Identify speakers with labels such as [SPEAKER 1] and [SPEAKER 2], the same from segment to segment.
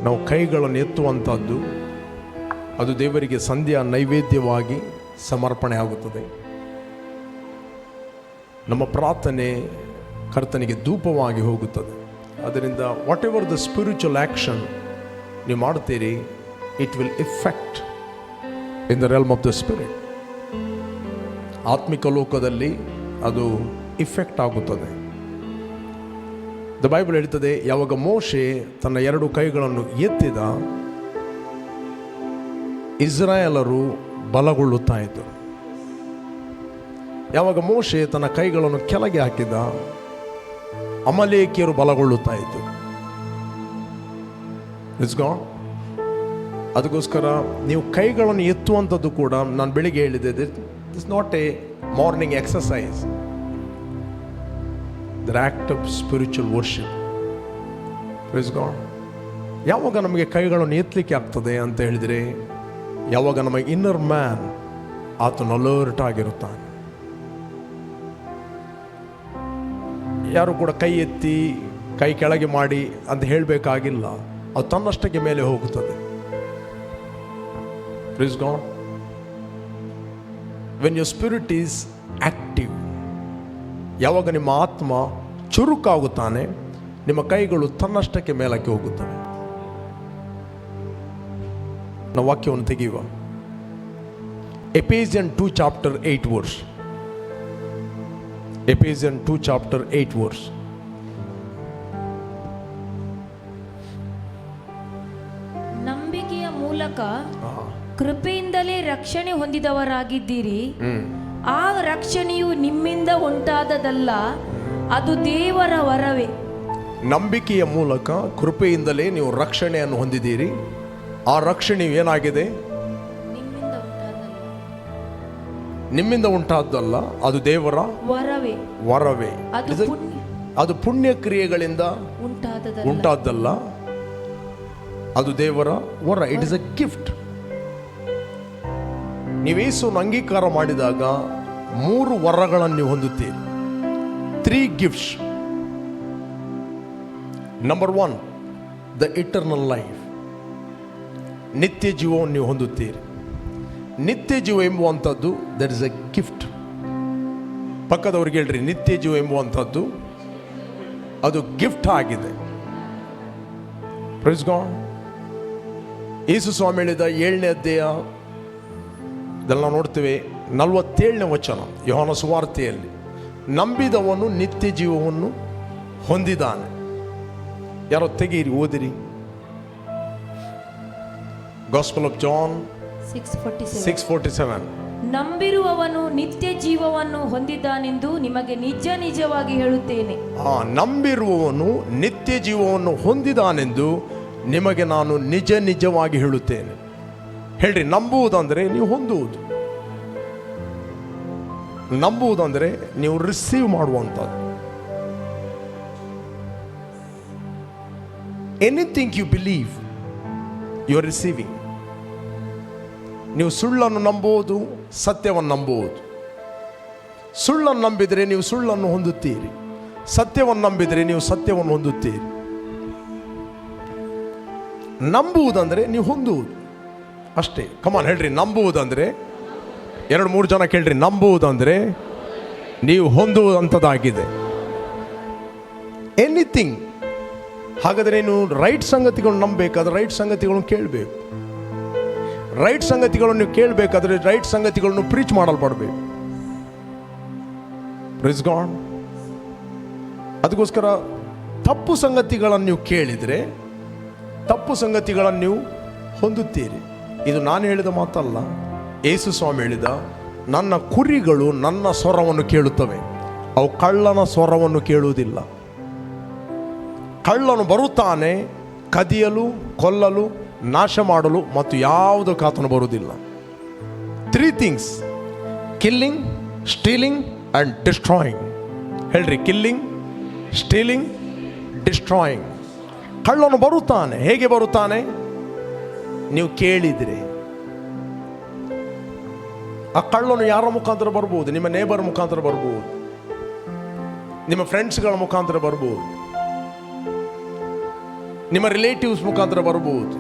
[SPEAKER 1] ನಾವು ಕೈಗಳನ್ನು ಎತ್ತುವಂಥದ್ದು ಅದು ದೇವರಿಗೆ ಸಂಧ್ಯಾ ನೈವೇದ್ಯವಾಗಿ ಸಮರ್ಪಣೆ ಆಗುತ್ತದೆ. ನಮ್ಮ ಪ್ರಾರ್ಥನೆ ಕರ್ತನಿಗೆ ಧೂಪವಾಗಿ ಹೋಗುತ್ತದೆ. ಅದರಿಂದ what ever the spiritual action ನೀವು ಮಾಡ್ತೀರಿ, it will effect in the realm of the spirit. ಆತ್ಮಿಕ ಲೋಕದಲ್ಲಿ ಅದು ಇಫೆಕ್ಟ್ ಆಗುತ್ತದೆ. ದ ಬೈಬಲ್ ಹೇಳ್ತದೆ, ಯಾವಾಗ ಮೋಶೆ ತನ್ನ 2 ಕೈಗಳನ್ನು ಎತ್ತಿದ, ಇಸ್ರಾಯೇಲರು ಬಲಗೊಳ್ಳುತ್ತಾ ಇದ್ದರು. ಯಾವಾಗ ಮೋಶೆ ತನ್ನ ಕೈಗಳನ್ನು ಕೆಳಗೆ ಹಾಕಿದ, ಅಮಲೇಕಿಯರು ಬಲಗೊಳ್ಳುತ್ತಾ ಇದ್ದರು. It's god. ಅದಕ್ಕೋಸ್ಕರ ನೀವು ಕೈಗಳನ್ನು ಎತ್ತುವಂಥದ್ದು ಕೂಡ ನಾನು ಬೆಳಿಗ್ಗೆ ಹೇಳಿದೆ, this not A morning exercise, the act of spiritual worship. Praise God. ಯಾವಾಗ ನಮಗೆ ಕೈಗಳನ್ನು ಎತ್ತಲಿಕ್ಕೆ ಆಗ್ತದೆ ಅಂತ ಹೇಳಿದರೆ, ಯಾವಾಗ ನಮ್ಮ ಇನ್ನರ್ ಮ್ಯಾನ್ ಆತನು ಅಲರ್ಟ್ ಆಗಿರುತ್ತಾನೆ. ಯಾರು ಕೂಡ ಕೈ ಎತ್ತಿ ಕೈ ಕೆಳಗೆ ಮಾಡಿ ಅಂತ ಹೇಳಬೇಕಾಗಿಲ್ಲ, ಅದು ತನ್ನಷ್ಟಕ್ಕೆ ಮೇಲೆ ಹೋಗುತ್ತದೆ. Praise God. When your spirit is active, ಯಾವಾಗ ನಿಮ್ಮ ಆತ್ಮ ಚುರುಕಾಗುತ್ತಾನೆ, ನಿಮ್ಮ ಕೈಗಳು ತನ್ನಷ್ಟಕ್ಕೆ ಮೇಲಕ್ಕೆ ಹೋಗುತ್ತವೆ. ನಾವು ವಾಕ್ಯವನ್ನು ತೆಗೆಯುವ ಎಫೆಸಿಯನ್ 2 chapter 8 verse. ಎಫೆಸಿಯನ್ 2 chapter 8 verse.
[SPEAKER 2] ನಂಬಿಕೆಯ ಮೂಲಕ ಕೃಪೆಯಿಂದಲೇ ರಕ್ಷಣೆ ಹೊಂದಿದವರಾಗಿದ್ದೀರಿ. ಆ ರಕ್ಷಣೆಯು ನಿಮ್ಮಿಂದ ಉಂಟಾದದಲ್ಲ, ಅದು ದೇವರ ವರವೇ.
[SPEAKER 1] ನಂಬಿಕೆಯ ಮೂಲಕ ಕೃಪೆಯಿಂದಲೇ ನೀವು ರಕ್ಷಣೆಯನ್ನು ಹೊಂದಿದ್ದೀರಿ. ಆ ರಕ್ಷಣೆಯು ಏನಾಗಿದೆ? ನಿಮ್ಮಿಂದ ಉಂಟಾದಲ್ಲ, ಅದು ದೇವರ ವರವೇ. ಅದು ಪುಣ್ಯ ಕ್ರಿಯೆಗಳಿಂದ ಉಂಟಾದಲ್ಲ, ಅದು ದೇವರ ವರ. It is A gift. ನೀವು ಯೇಸುವನ್ನು ಅಂಗೀಕಾರ ಮಾಡಿದಾಗ 3 ವರಗಳನ್ನು ನೀವು ಹೊಂದುತ್ತೀರಿ. 3 gifts. Number 1, the eternal life, ನಿತ್ಯ ಜೀವವನ್ನು ನೀವು ಹೊಂದುತ್ತೀರಿ. ನಿತ್ಯ ಜೀವ ಎಂಬುವಂಥದ್ದು ದಟ್ ಇಸ್ ಎ ಗಿಫ್ಟ್. ಪಕ್ಕದವ್ರಿಗೆ ಹೇಳ್ರಿ, ನಿತ್ಯ ಜೀವ ಎಂಬುವಂಥದ್ದು ಅದು ಗಿಫ್ಟ್ ಆಗಿದೆ. Praise God. ಯೇಸು ಸ್ವಾಮಿ ಹೇಳಿದ 7ನೇ ಅಧ್ಯಾಯ ಇದೆಲ್ಲ ನೋಡ್ತೇವೆ, 47ನೇ ವಚನ ಯೋಹಾನ ಸುವಾರ್ತೆಯಲ್ಲಿ, ನಂಬಿದವನು ನಿತ್ಯ ಜೀವವನ್ನು ಹೊಂದಿದ್ದಾನೆ. ಯಾರೋ ತೆಗೀರಿ, ಓದಿರಿ. Gospel of John 6:47.
[SPEAKER 2] ನಂಬಿರುವವನು ನಿತ್ಯ ಜೀವವನ್ನು ಹೊಂದಿದ್ದಾನೆಂದು ನಿಮಗೆ ನಿಜ ನಿಜವಾಗಿ ಹೇಳುತ್ತೇನೆ.
[SPEAKER 1] ನಂಬಿರುವವನು ನಿತ್ಯ ಜೀವವನ್ನು ಹೊಂದಿದ್ದಾನೆಂದು ನಿಮಗೆ ನಾನು ನಿಜ ನಿಜವಾಗಿ ಹೇಳುತ್ತೇನೆ. ಹೇಳ್ರಿ, ನಂಬುವುದಂದ್ರೆ ನೀವು ಹೊಂದುವುದು. ನಂಬುವುದಂದ್ರೆ ನೀವು ರಿಸೀವ್ ಮಾಡುವಂಥದ್ದು. Anything you believe you are receiving. ನೀವು ಸುಳ್ಳನ್ನು ನಂಬುವುದು, ಸತ್ಯವನ್ನು ನಂಬುವುದು. ಸುಳ್ಳನ್ನು ನಂಬಿದರೆ ನೀವು ಸುಳ್ಳನ್ನು ಹೊಂದುತ್ತೀರಿ, ಸತ್ಯವನ್ನು ನಂಬಿದರೆ ನೀವು ಸತ್ಯವನ್ನು ಹೊಂದುತ್ತೀರಿ. ನಂಬುವುದಂದ್ರೆ ನೀವು ಹೊಂದುವುದು ಅಷ್ಟೇ. ಕಮಾನ್ ಹೇಳ್ರಿ, ನಂಬುವುದಂದ್ರೆ 2-3 ಜನ ಕೇಳ್ರಿ, ನಂಬುವುದಂದ್ರೆ ನೀವು ಹೊಂದುವಂಥದ್ದಾಗಿದೆ. ಎನಿಥಿಂಗ್. ಹಾಗಾದರೆ ನೀನು ರೈಟ್ ಸಂಗತಿಗಳನ್ನು ನಂಬಬೇಕಾದ್ರೆ ರೈಟ್ ಸಂಗತಿಗಳನ್ನು ಕೇಳಬೇಕು. ರೈಟ್ ಸಂಗತಿಗಳನ್ನು ನೀವು ಕೇಳಬೇಕಾದ್ರೆ ರೈಟ್ ಸಂಗತಿಗಳನ್ನು ಪ್ರೀಚ್ ಮಾಡಲ್ಪಡಬೇಕು. Praise God. ಅದಕ್ಕೋಸ್ಕರ ತಪ್ಪು ಸಂಗತಿಗಳನ್ನು ನೀವು ಕೇಳಿದರೆ ತಪ್ಪು ಸಂಗತಿಗಳನ್ನು ನೀವು ಹೊಂದುತ್ತೀರಿ. ಇದು ನಾನು ಹೇಳಿದ ಮಾತಲ್ಲ, ಯೇಸು ಸ್ವಾಮಿ ಹೇಳಿದ, ನನ್ನ ಕುರಿಗಳು ನನ್ನ ಸ್ವರವನ್ನು ಕೇಳುತ್ತವೆ, ಅವು ಕಳ್ಳನ ಸ್ವರವನ್ನು ಕೇಳುವುದಿಲ್ಲ. ಕಳ್ಳನು ಬರುತ್ತಾನೆ ಕದಿಯಲು, ಕೊಲ್ಲಲು, ನಾಶ ಮಾಡಲು, ಮತ್ತು ಯಾವುದಕ್ಕೆ ಆತನು ಬರುವುದಿಲ್ಲ. 3 things: killing, stealing and destroying. ಹೇಳ್ರಿ, ಕಿಲ್ಲಿಂಗ್, ಸ್ಟೀಲಿಂಗ್, ಡಿಸ್ಟ್ರಾಯಿಂಗ್. ಕಳ್ಳನು ಬರುತ್ತಾನೆ. ಹೇಗೆ ಬರುತ್ತಾನೆ? ನೀವು ಕೇಳಿದರೆ. ಆ ಕಳ್ಳನು ಯಾರ ಮುಖಾಂತರ ಬರ್ಬೋದು? ನಿಮ್ಮ ನೇಬರ್ ಮುಖಾಂತರ ಬರ್ಬೋದು, ನಿಮ್ಮ ಫ್ರೆಂಡ್ಸ್ಗಳ ಮುಖಾಂತರ ಬರ್ಬೋದು. ನಿಮ್ಮ ರಿಲೇಟಿವ್ಸ್ ಮುಖಾಂತರ ಬರ್ಬೋದು,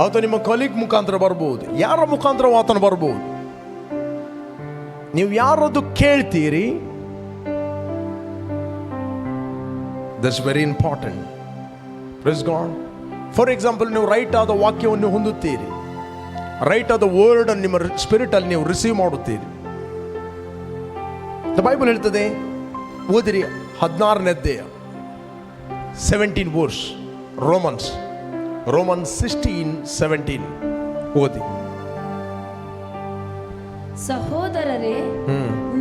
[SPEAKER 1] ಅಥವಾ ನಿಮ್ಮ ಕೊಲೀಗ್ ಮುಖಾಂತರ ಬರ್ಬೋದು, ಯಾರ ಮುಖಾಂತರ ಆತನು ಬರ್ಬೋದು. ನೀವು ಯಾರದು ಕೇಳ್ತೀರಿ, that's very important. Praise God. For example, ನೀವು ರೈಟ್ ಆದ ವಾಕ್ಯವನ್ನು ಹೊಂದುತ್ತೀರಿ, ರೈಟ್ ಆದ ವರ್ಡ್ ಅನ್ನು ನಿಮ್ಮ ಸ್ಪಿರಿಟ್ ಅಲ್ಲಿ ನೀವು ರಿಸೀವ್ ಮಾಡುತ್ತೀರಿ. ಬೈಬಲ್ ಹೇಳ್ತದೆ, ಓದಿರಿ 16ನೇ ಅಧ್ಯಾಯ 17 ವರ್ಸ್, ರೋಮನ್ಸ್ 16:17 ಓದಿ.
[SPEAKER 2] ಸಹೋದರರೇ,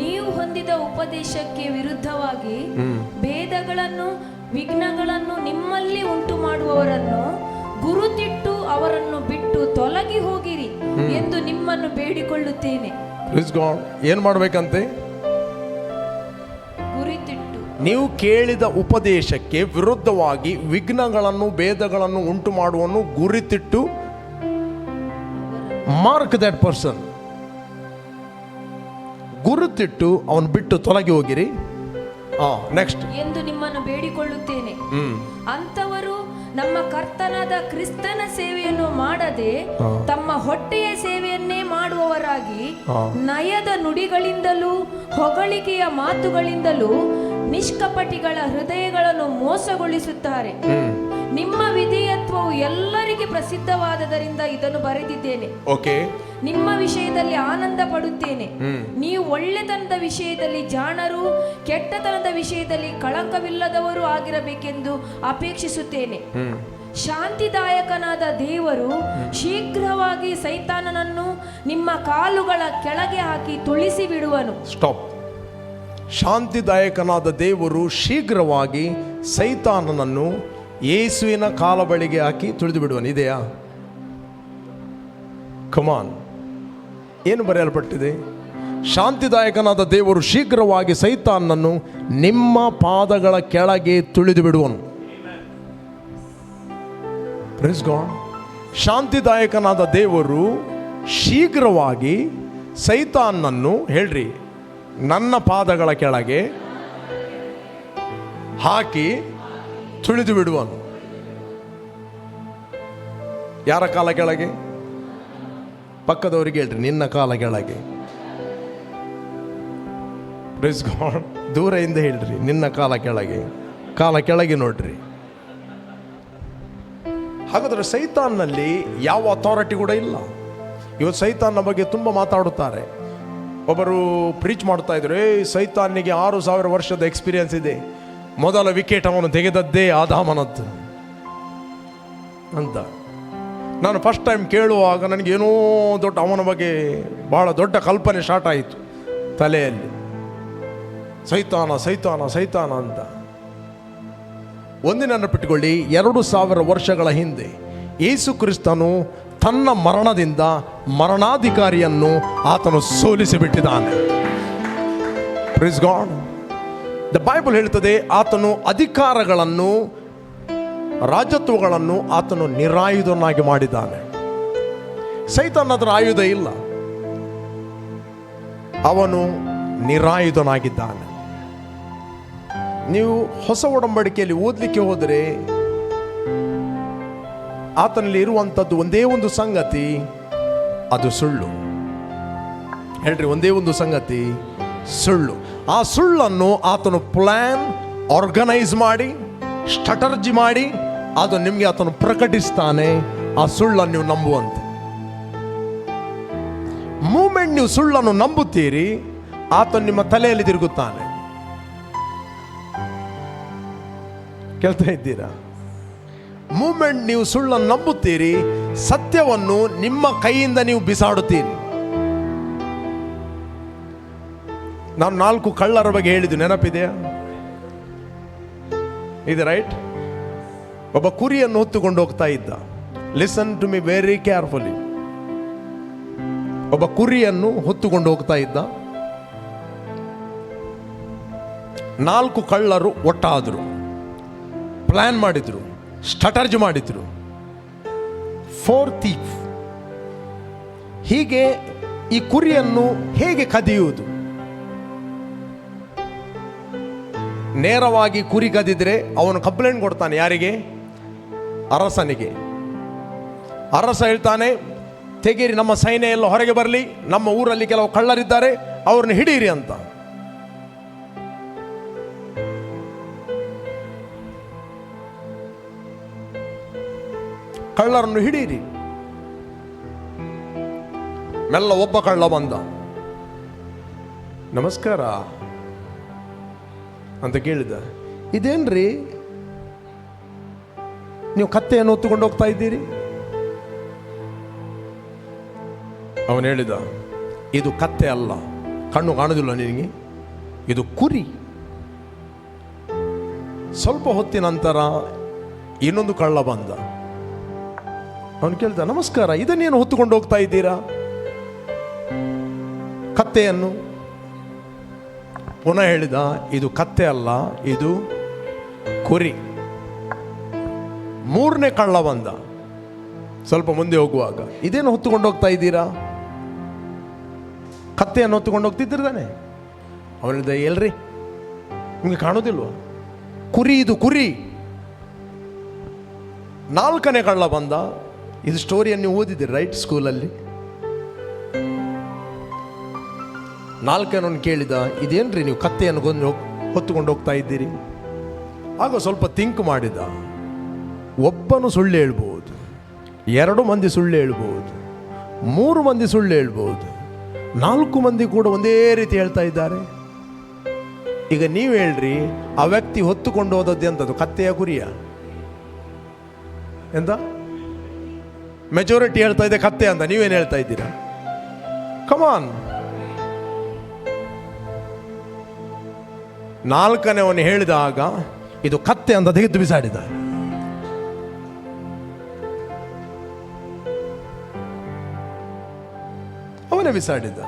[SPEAKER 2] ನೀವು ಹೊಂದಿದ ಉಪದೇಶಕ್ಕೆ ವಿರುದ್ಧವಾಗಿ ಭೇದಗಳನ್ನು ವಿಘ್ನಗಳನ್ನು ನಿಮ್ಮಲ್ಲಿ ಉಂಟು ಮಾಡುವವರನ್ನು ಗುರುತಿಟ್ಟು ಅವರನ್ನು ಬಿಟ್ಟು ತೊಲಗಿ ಹೋಗಿರಿ ಎಂದು ನಿಮ್ಮನ್ನು ಬೇಡಿಕೊಳ್ಳುತ್ತೇನೆ.
[SPEAKER 1] ಏನ್ ಮಾಡ್ಬೇಕಂತೆ?
[SPEAKER 2] ಗುರುತಿಟ್ಟು.
[SPEAKER 1] ನೀವು ಕೇಳಿದ ಉಪದೇಶಕ್ಕೆ ವಿರುದ್ಧವಾಗಿ ವಿಘ್ನಗಳನ್ನು ಭೇದಗಳನ್ನು ಉಂಟು ಮಾಡುವನ್ನು ಗುರುತಿಟ್ಟು, ಮಾರ್ಕ್ ದಟ್ ಪರ್ಸನ್, ಗುರುತಿಟ್ಟು ಅವನು ಬಿಟ್ಟು ತೊಲಗಿ ಹೋಗಿರಿ. ನೆಕ್ಸ್ಟ್
[SPEAKER 2] ಎಂದು ನಿಮ್ಮನ್ನು ಬೇಡಿಕೊಳ್ಳುತ್ತೇನೆ. ಅಂತವರು ನಮ್ಮ ಕರ್ತನಾದ ಕ್ರಿಸ್ತನ ಸೇವೆಯನ್ನು ಮಾಡದೆ ತಮ್ಮ ಹೊಟ್ಟೆಯ ಸೇವೆಯನ್ನೇ ಮಾಡುವವರಾಗಿ ನಯದ ನುಡಿಗಳಿಂದಲೂ ಹೊಗಳಿಕೆಯ ಮಾತುಗಳಿಂದಲೂ ನಿಷ್ಕಪಟಿಗಳ ಹೃದಯಗಳನ್ನು ಮೋಸಗೊಳಿಸುತ್ತಾರೆ. ನಿಮ್ಮ ವಿಧೇಯತ್ವವು ಎಲ್ಲರಿಗೆ ಪ್ರಸಿದ್ಧವಾದದರಿಂದ ಇದನ್ನು ಬರೆದಿದ್ದೇನೆ.
[SPEAKER 1] ಓಕೆ,
[SPEAKER 2] ನಿಮ್ಮ ವಿಷಯದಲ್ಲಿ ಆನಂದ ಪಡುತ್ತೇನೆ. ನೀವು ಒಳ್ಳೆತನದ ವಿಷಯದಲ್ಲಿ ಜಾಣರು, ಕೆಟ್ಟತನದ ವಿಷಯದಲ್ಲಿ ಕಳಂಕವಿಲ್ಲದವರು ಆಗಿರಬೇಕೆಂದು ಅಪೇಕ್ಷಿಸುತ್ತೇನೆ. ಶಾಂತಿದಾಯಕನಾದ ದೇವರು ಶೀಘ್ರವಾಗಿ ಸೈತಾನನನ್ನು ನಿಮ್ಮ ಕಾಲುಗಳ ಕೆಳಗೆ ಹಾಕಿ ತುಳಿಸಿ ಬಿಡುವನು.
[SPEAKER 1] ಸ್ಟಾಪ್. ಶಾಂತಿದಾಯಕನಾದ ದೇವರು ಶೀಘ್ರವಾಗಿ ಸೈತಾನನನ್ನು ಯೇಸುವಿನ ಕಾಲ ಬಳಿಗೆ ಹಾಕಿ ತುಳಿದು ಬಿಡುವನು. ಇದೆಯಾ? ಕಮಾನ್, ಏನು ಬರೆಯಲ್ಪಟ್ಟಿದೆ? ಶಾಂತಿದಾಯಕನಾದ ದೇವರು ಶೀಘ್ರವಾಗಿ ಸೈತಾನನನ್ನು ನಿಮ್ಮ ಪಾದಗಳ ಕೆಳಗೆ ತುಳಿದು ಬಿಡುವನು. Praise God. ಶಾಂತಿದಾಯಕನಾದ ದೇವರು ಶೀಘ್ರವಾಗಿ ಸೈತಾನನನ್ನು, ಹೇಳ್ರಿ, ನನ್ನ ಪಾದಗಳ ಕೆಳಗೆ ಹಾಕಿ ತುಳಿದು ಬಿಡುವನು. ಯಾರ ಕಾಲ ಕೆಳಗೆ? ಪಕ್ಕದವರಿಗೆ ಹೇಳ್ರಿ, ನಿನ್ನ ಕಾಲ ಕೆಳಗೆ. Praise God. ದೂರದಿಂದ ಹೇಳ್ರಿ, ನಿನ್ನ ಕಾಲ ಕೆಳಗೆ. ಕಾಲ ಕೆಳಗೆ ನೋಡ್ರಿ. ಹಾಗಾದ್ರೆ ಸೈತಾನ್ನಲ್ಲಿ ಯಾವ ಅಥಾರಿಟಿ ಕೂಡ ಇಲ್ಲ. ಇವತ್ತು ಸೈತಾನ್ನ ಬಗ್ಗೆ ತುಂಬ ಮಾತಾಡುತ್ತಾರೆ. ಒಬ್ಬರು ಪ್ರೀಚ್ ಮಾಡ್ತಾ ಇದ್ರು, ಸೈತಾನಿಗೆ 6,000 ವರ್ಷದ ಎಕ್ಸ್ಪೀರಿಯನ್ಸ್ ಇದೆ, ಮೊದಲ ವಿಕೆಟ್ ಅವನು ತೆಗೆದದ್ದೇ ಆದಾಮನದ್ದು ಅಂತ. ನಾನು ಫಸ್ಟ್ ಟೈಮ್ ಕೇಳುವಾಗ ನನಗೇನೋ ದೊಡ್ಡ ಅವನ ಬಗ್ಗೆ ಬಹಳ ದೊಡ್ಡ ಕಲ್ಪನೆ ಸ್ಟಾರ್ಟ್ ಆಯಿತು ತಲೆಯಲ್ಲಿ. ಸೈತಾನ ಸೈತಾನ ಸೈತಾನ ಅಂತ. ಒಂದಿನ ನೆನಪಿಟ್ಟುಕೊಳ್ಳಿ, 2,000 ವರ್ಷಗಳ ಹಿಂದೆ ಯೇಸು ಕ್ರಿಸ್ತನು ತನ್ನ ಮರಣದಿಂದ ಮರಣಾಧಿಕಾರಿಯನ್ನು ಆತನು ಸೋಲಿಸಿಬಿಟ್ಟಿದ್ದಾನೆ. Praise God. ದ ಬೈಬಲ್ ಹೇಳ್ತದೆ, ಆತನು ಅಧಿಕಾರಗಳನ್ನು, ರಾಜತ್ವಗಳನ್ನು ಆತನು ನಿರಾಯುಧನಾಗಿ ಮಾಡಿದ್ದಾನೆ. ಸೈತಾನ ಅದರ ಆಯುಧ ಇಲ್ಲ, ಅವನು ನಿರಾಯುಧನಾಗಿದ್ದಾನೆ. ನೀವು ಹೊಸ ಒಡಂಬಡಿಕೆಯಲ್ಲಿ ಓದಲಿಕ್ಕೆ ಹೋದರೆ ಆತನಲ್ಲಿ ಇರುವಂಥದ್ದು ಒಂದೇ ಒಂದು ಸಂಗತಿ, ಅದು ಸುಳ್ಳು. ಹೇಳ್ರಿ, ಒಂದೇ ಒಂದು ಸಂಗತಿ, ಸುಳ್ಳು. ಆ ಸುಳ್ಳನ್ನು ಆತನು ಪ್ಲಾನ್, ಆರ್ಗನೈಸ್ ಮಾಡಿ, ಸ್ಟ್ರಾಟಜಿ ಮಾಡಿ ಅದು ನಿಮಗೆ ಆತನು ಪ್ರಕಟಿಸ್ತಾನೆ. ಆ ಸುಳ್ಳನ್ನು ನೀವು ನಂಬುವಂತೆ. ಮೂಮೆಂಟ್ ನೀವು ಸುಳ್ಳನ್ನು ನಂಬುತ್ತೀರಿ, ಆತನು ನಿಮ್ಮ ತಲೆಯಲ್ಲಿ ತಿರುಗುತ್ತಾನೆ. ಕೇಳ್ತಾ ಇದ್ದೀರಾ? ಮೂಮೆಂಟ್ ನೀವು ಸುಳ್ಳನ್ನು ನಂಬುತ್ತೀರಿ, ಸತ್ಯವನ್ನು ನಿಮ್ಮ ಕೈಯಿಂದ ನೀವು ಬಿಸಾಡುತ್ತೀರಿ. ನಾನು 4 ಕಳ್ಳರ ಬಗ್ಗೆ ಹೇಳಿದ್ದು ನೆನಪಿದೆಯಾ? ಇದು ರೈಟ್. ಒಬ್ಬ ಕುರಿಯನ್ನು ಹೊತ್ತುಕೊಂಡು ಹೋಗ್ತಾ ಇದ್ದ. Listen to me very carefully. ಒಬ್ಬ ಕುರಿಯನ್ನು ಹೊತ್ತುಕೊಂಡು ಹೋಗ್ತಾ ಇದ್ದ. 4 ಕಳ್ಳರು ಒಟ್ಟಾದರು, ಪ್ಲಾನ್ ಮಾಡಿದ್ರು, ಸ್ಟ್ರಾಟಜಿ ಮಾಡಿದ್ರು. 4 ಥೀಫ್. ಹೀಗೆ ಈ ಕುರಿಯನ್ನು ಹೇಗೆ ಕದಿಯುವುದು? ನೇರವಾಗಿ ಕುರಿ ಕದಿದ್ರೆ ಅವನು ಕಂಪ್ಲೇಂಟ್ ಕೊಡ್ತಾನೆ. ಯಾರಿಗೆ? ಅರಸನಿಗೆ. ಅರಸ ಹೇಳ್ತಾನೆ, ತೆಗೀರಿ, ನಮ್ಮ ಸೈನ್ಯ ಎಲ್ಲ ಹೊರಗೆ ಬರಲಿ, ನಮ್ಮ ಊರಲ್ಲಿ ಕೆಲವು ಕಳ್ಳರಿದ್ದಾರೆ, ಅವ್ರನ್ನ ಹಿಡೀರಿ ಅಂತ. ಕಳ್ಳರನ್ನು ಹಿಡೀರಿ. ಮೆಲ್ಲ ಒಬ್ಬ ಕಳ್ಳ ಬಂದ. ನಮಸ್ಕಾರ ಅಂತ ಕೇಳಿದ. ಇದೇನ್ರಿ ನೀವು ಕತ್ತೆಯನ್ನು ಹೊತ್ತುಕೊಂಡು ಹೋಗ್ತಾ ಇದ್ದೀರಿ? ಅವನು ಹೇಳಿದ, ಇದು ಕತ್ತೆ ಅಲ್ಲ, ಕಣ್ಣು ಕಾಣುದಿಲ್ಲ ನಿನಗೆ, ಇದು ಕುರಿ. ಸ್ವಲ್ಪ ಹೊತ್ತಿನ ನಂತರ ಇನ್ನೊಂದು ಕಳ್ಳ ಬಂದ. ಅವನು ಕೇಳ್ದ, ನಮಸ್ಕಾರ, ಇದನ್ನೇನು ಹೊತ್ತುಕೊಂಡು ಹೋಗ್ತಾ ಇದ್ದೀರಾ? ಕತ್ತೆಯನ್ನು. ಪುನಃ ಹೇಳಿದ, ಇದು ಕತ್ತೆ ಅಲ್ಲ, ಇದು ಕುರಿ. ಮೂರನೇ ಕಳ್ಳ ಬಂದ ಸ್ವಲ್ಪ ಮುಂದೆ ಹೋಗುವಾಗ, ಇದೇನು ಹೊತ್ತುಕೊಂಡು ಹೋಗ್ತಾ ಇದ್ದೀರಾ? ಕತ್ತೆಯನ್ನು ಹೊತ್ತುಕೊಂಡು ಹೋಗ್ತಿದ್ದಿರ್ತಾನೆ. ಅವನು ಹೇಳಿದ, ಎಲ್ರಿ ನಿಮಗೆ ಕಾಣೋದಿಲ್ವ, ಕುರಿ, ಇದು ಕುರಿ. ನಾಲ್ಕನೇ ಕಳ್ಳ ಬಂದ. ಇದು ಸ್ಟೋರಿಯನ್ನು ನೀವು ಓದಿದ್ದೀರಿ ರೈಟ್ ಸ್ಕೂಲಲ್ಲಿ. ನಾಲ್ಕನವನು ಕೇಳಿದ, ಇದೇನ್ರಿ ನೀವು ಕತ್ತೆಯನ್ನು ಹೊತ್ತುಕೊಂಡು ಹೋಗ್ತಾ ಇದ್ದೀರಿ? ಆಗ ಸ್ವಲ್ಪ ಥಿಂಕ್ ಮಾಡಿದ. ಒಬ್ಬನು ಸುಳ್ಳು ಹೇಳ್ಬೋದು, 2 ಮಂದಿ ಸುಳ್ಳು ಹೇಳ್ಬೋದು, 3 ಮಂದಿ ಸುಳ್ಳು ಹೇಳ್ಬೋದು, 4 ಮಂದಿ ಕೂಡ ಒಂದೇ ರೀತಿ ಹೇಳ್ತಾ ಇದ್ದಾರೆ. ಈಗ ನೀವು ಹೇಳ್ರಿ, ಆ ವ್ಯಕ್ತಿ ಹೊತ್ತುಕೊಂಡು ಹೋದದ್ದು ಎಂಥದ್ದು, ಕತ್ತೆಯ ಕುರಿಯ? ಎಂತ ಮೆಜಾರಿಟಿ ಹೇಳ್ತಾ ಇದೆ ಕತ್ತೆ ಅಂತ, ನೀವೇನು ಹೇಳ್ತಾ ಇದ್ದೀರಾ? ಕಮಾನ್. ನಾಲ್ಕನೇವನು ಹೇಳಿದಾಗ ಇದು ಕತ್ತೆ ಅಂತ ತೆಗೆದು ಬಿಸಾಡಿದ. ಅವನೇ ಬಿಸಾಡಿದ.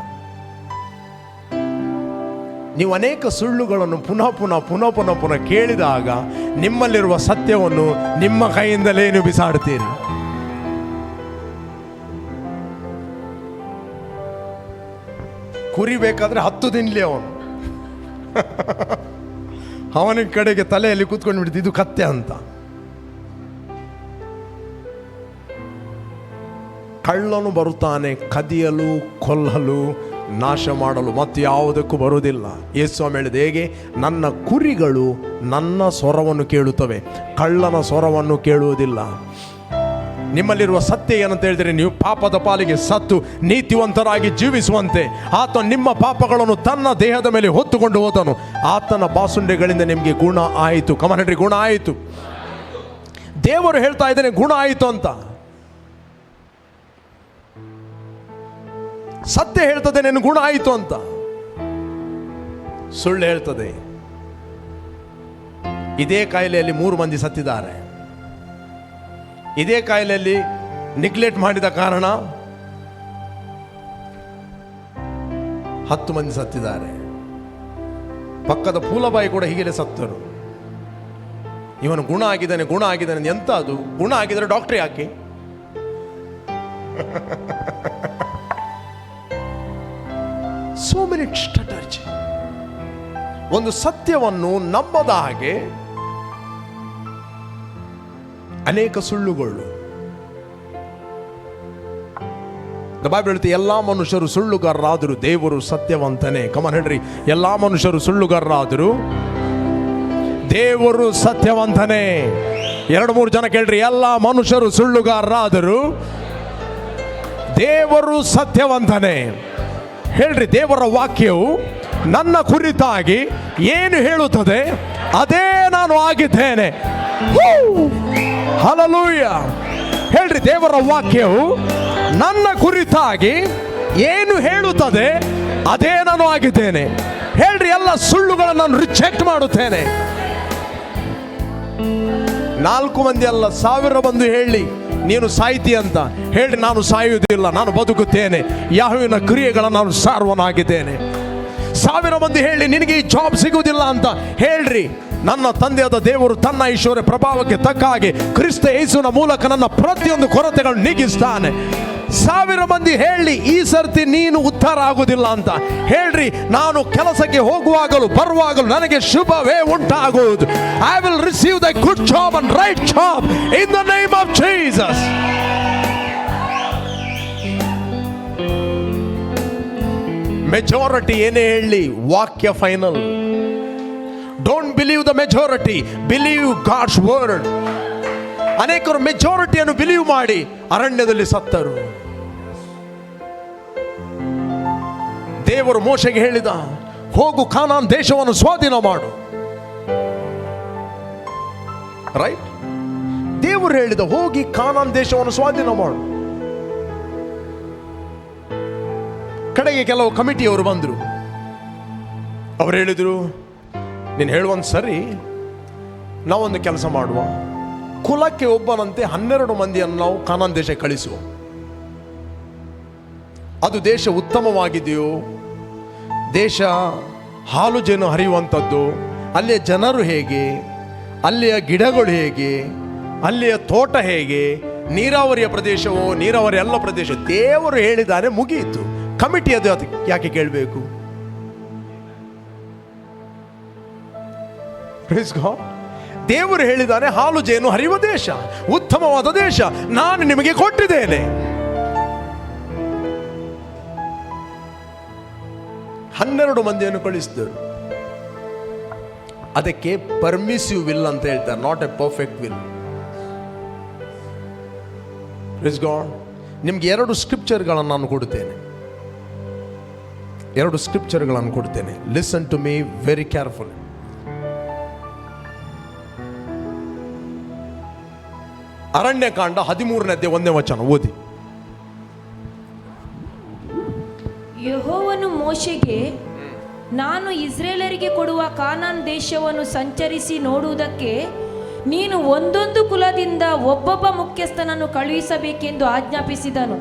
[SPEAKER 1] ನೀವು ಅನೇಕ ಸುಳ್ಳುಗಳನ್ನು ಪುನಃ ಕೇಳಿದಾಗ ನಿಮ್ಮಲ್ಲಿರುವ ಸತ್ಯವನ್ನು ನಿಮ್ಮ ಕೈಯಿಂದಲೇ ನೀವು ಬಿಸಾಡ್ತೀರಿ. ಕುರಿ ಬೇಕಾದ್ರೆ 10 ತಿನ್ಲಿ ಅವನು. ಅವನ ಕಡೆಗೆ ತಲೆಯಲ್ಲಿ ಕೂತ್ಕೊಂಡು ಬಿಡ್ತು, ಇದು ಕತ್ತೆ ಅಂತ. ಕಳ್ಳನು ಬರುತ್ತಾನೆ ಕದಿಯಲು, ಕೊಲ್ಲಲು, ನಾಶ ಮಾಡಲು, ಮತ್ತು ಯಾವುದಕ್ಕೂ ಬರುವುದಿಲ್ಲ. ಯೇಸು ಹೇಳಿದ, ಹೇಗೆ ನನ್ನ ಕುರಿಗಳು ನನ್ನ ಸ್ವರವನ್ನು ಕೇಳುತ್ತವೆ, ಕಳ್ಳನ ಸ್ವರವನ್ನು ಕೇಳುವುದಿಲ್ಲ. ನಿಮ್ಮಲ್ಲಿರುವ ಸತ್ಯ ಏನಂತ ಹೇಳಿದರೆ, ನೀವು ಪಾಪದ ಪಾಲಿಗೆ ಸತ್ತು ನೀತಿವಂತರಾಗಿ ಜೀವಿಸುವಂತೆ ಆತ ನಿಮ್ಮ ಪಾಪಗಳನ್ನು ತನ್ನ ದೇಹದ ಮೇಲೆ ಹೊತ್ತುಕೊಂಡು ಹೋದನು. ಆತನ ಬಾಸುಂಡೆಗಳಿಂದ ನಿಮಗೆ ಗುಣ ಆಯಿತು. ಕಮನಡ್ರಿ, ಗುಣ ಆಯಿತು. ದೇವರು ಹೇಳ್ತಾ ಇದ್ದಾನೆ ಗುಣ ಆಯಿತು ಅಂತ. ಸತ್ಯ ಹೇಳ್ತದೆ ನಿನ್ನ ಗುಣ ಆಯಿತು ಅಂತ. ಸುಳ್ಳು ಹೇಳ್ತದೆ. ಇದೇ ಕಾಯಿಲೆಯಲ್ಲಿ 3 ಮಂದಿ ಸತ್ತಿದ್ದಾರೆ. ಇದೇ ಕಾಯಿಲೆಯಲ್ಲಿ ನೆಗ್ಲೆಕ್ಟ್ ಮಾಡಿದ ಕಾರಣ 10 ಮಂದಿ ಸತ್ತಿದ್ದಾರೆ. ಪಕ್ಕದ ಫೂಲಬಾಯಿ ಕೂಡ ಹೀಗೆ ಸತ್ತರು. ಇವನು ಗುಣ ಆಗಿದ್ದಾನೆ ಎಂತ ಅದು? ಗುಣ ಆಗಿದ್ರೆ ಡಾಕ್ಟ್ರಿ ಯಾಕೆ? So many strategy. ಒಂದು ಸತ್ಯವನ್ನು ನಂಬದ ಹಾಗೆ ಅನೇಕ ಸುಳ್ಳುಗಳು. ಬೈಬಲ್ ಹೇಳುತ್ತೆ, ಎಲ್ಲಾ ಮನುಷ್ಯರು ಸುಳ್ಳುಗಾರರಾದರು, ದೇವರು ಸತ್ಯವಂತನೇ. ಕಮನ್ ಹೇಳ್ರಿ, ಎಲ್ಲಾ ಮನುಷ್ಯರು ಸುಳ್ಳುಗಾರರಾದರು, ದೇವರು ಸತ್ಯವಂತನೇ. 2-3 ಜನ ಕೇಳ್ರಿ, ಎಲ್ಲಾ ಮನುಷ್ಯರು ಸುಳ್ಳುಗಾರರಾದರು, ದೇವರು ಸತ್ಯವಂತನೇ. ಹೇಳ್ರಿ, ದೇವರ ವಾಕ್ಯವು ನನ್ನ ಕುರಿತಾಗಿ ಏನು ಹೇಳುತ್ತದೆ ಅದೇ ನಾನು ಆಗಿದ್ದೇನೆ. ಹಲ್ಲೆಲೂಯ. ಹೇಳ್ರಿ, ದೇವರ ವಾಕ್ಯವು ನನ್ನ ಕುರಿತಾಗಿ ಏನು ಹೇಳುತ್ತದೆ ಅದೇ ನಾನು ಆಗಿದ್ದೇನೆ. ಹೇಳ್ರಿ, ಎಲ್ಲ ಸುಳ್ಳುಗಳನ್ನು ನಾನು ರಿಜೆಕ್ಟ್ ಮಾಡುತ್ತೇನೆ. 4 ಮಂದಿ ಅಲ್ಲ, 1000 ಬಂದು ಹೇಳಿ ನೀನು ಸಾಯ್ತಿ ಅಂತ ಹೇಳ್ರಿ, ನಾನು ಸಾಯುವುದಿಲ್ಲ, ನಾನು ಬದುಕುತ್ತೇನೆ, ಯೆಹೋವನ ಕ್ರಿಯೆಗಳನ್ನು ನಾನು ಸಾರುವನಾಗಿದ್ದೇನೆ. 1000 ಮಂದಿ ಹೇಳಿ ನಿನಗೆ ಈ ಜಾಬ್ ಸಿಗುವುದಿಲ್ಲ ಅಂತ ಹೇಳ್ರಿ, ನನ್ನ ತಂದೆಯಾದ ದೇವರು ತನ್ನ ಐಶ್ವರ್ಯ ಪ್ರಭಾವಕ್ಕೆ ತಕ್ಕ ಹಾಗೆ ಕ್ರಿಸ್ತ ಯೇಸುವಿನ ಮೂಲಕ ನನ್ನ ಪ್ರತಿಯೊಂದು ಕೊರತೆಗಳನ್ನು ನೀಗಿಸ್ತಾನೆ. 1000 ಮಂದಿ ಹೇಳಿ ಈ ಸರ್ತಿ ನೀನು ಉದ್ಧಾರ ಆಗುವುದಿಲ್ಲ ಅಂತ ಹೇಳ್ರಿ, ನಾನು ಕೆಲಸಕ್ಕೆ ಹೋಗುವಾಗಲೂ ಬರುವಾಗಲೂ ನನಗೆ ಶುಭವೇ ಉಂಟಾಗುವುದು. I will receive the good job and right job in the name of Jesus. Majority ಏನೇ ಹೇಳಿ, ವಾಕ್ಯ final. Don't believe the majority, believe God's word. ಅನೇಕರು ಮೆಜಾರಿಟಿಯನ್ನು ಬಿಲೀವ್ ಮಾಡಿ ಅರಣ್ಯದಲ್ಲಿ ಸತ್ತರು. ದೇವರು ಮೋಶೆಗೆ ಹೇಳಿದ, ಹೋಗು ಕಾನಾನ್ ದೇಶವನ್ನು ಸ್ವಾಧೀನ ಮಾಡು. ರೈಟ್? ದೇವರು ಹೇಳಿದ, ಹೋಗಿ ಕಾನಾನ್ ದೇಶವನ್ನು ಸ್ವಾಧೀನ ಮಾಡು. ಕಡೆಗೆ ಕೆಲವು ಕಮಿಟಿಯವರು ಬಂದರು. ಅವರು ಹೇಳಿದರು, ನೀನು ಹೇಳುವಂತ ಸರಿ, ನಾವೊಂದು ಕೆಲಸ ಮಾಡುವ, ಕುಲಕ್ಕೆ ಒಬ್ಬನಂತೆ 12 ಮಂದಿಯನ್ನು ನಾವು ಕಾನಾನ್ ದೇಶಕ್ಕೆ ಕಳಿಸುವ. ಅದು ದೇಶ ಉತ್ತಮವಾಗಿದೆಯೋ, ದೇಶ ಹಾಲು ಜೇನು ಹರಿಯುವಂಥದ್ದು, ಅಲ್ಲಿಯ ಜನರು ಹೇಗೆ, ಅಲ್ಲಿಯ ಗಿಡಗಳು ಹೇಗೆ, ಅಲ್ಲಿಯ ತೋಟ ಹೇಗೆ, ನೀರಾವರಿಯ ಪ್ರದೇಶವೋ ನೀರಾವರಿ ಎಲ್ಲ ಪ್ರದೇಶ, ದೇವರು ಹೇಳಿದ್ದಾನೆ, ಮುಗಿಯಿತು. ಕಮಿಟಿ ಅದು ಯಾಕೆ ಕೇಳಬೇಕು? ದೇವರು ಹೇಳಿದ್ದಾನೆ, ಹಾಲು ಜೇನು ಹರಿಯುವ ದೇಶ, ಉತ್ತಮವಾದ ದೇಶ ನಾನು ನಿಮಗೆ ಕೊಟ್ಟಿದ್ದೇನೆ. 12 ಮಂದಿಯನ್ನು ಕಳಿಸಿದರು. ಅದಕ್ಕೆ ಪರ್ಮಿಸಿವ್ ವಿಲ್ ಅಂತ ಹೇಳ್ತಾರೆ, not a perfect will. Praise God. ನಿಮ್ಗೆ 2 ಸ್ಕ್ರಿಪ್ಚರ್ಗಳನ್ನು ನಾನು ಕೊಡ್ತೇನೆ. 2 ಸ್ಕ್ರಿಪ್ಚರ್ಗಳನ್ನು ಕೊಡ್ತೇನೆ. Listen to me very careful. Aranyakanda 13ನೇ ಅಧ್ಯಾಯ 1ನೇ ವಚನ ಓದಿ.
[SPEAKER 2] ಯೆಹೋವನು ಮೋಶೆಗೆ, ನಾನು ಇಸ್ರೇಲರಿಗೆ ಕೊಡುವ ಕಾನಾನ್ ದೇಶವನ್ನು ಸಂಚರಿಸಿ ನೋಡುವುದಕ್ಕೆ ನೀನು ಒಂದೊಂದು ಕುಲದಿಂದ ಒಬ್ಬೊಬ್ಬ ಮುಖ್ಯಸ್ಥನನ್ನು ಕಳುಹಿಸಬೇಕೆಂದು ಆಜ್ಞಾಪಿಸಿದನು.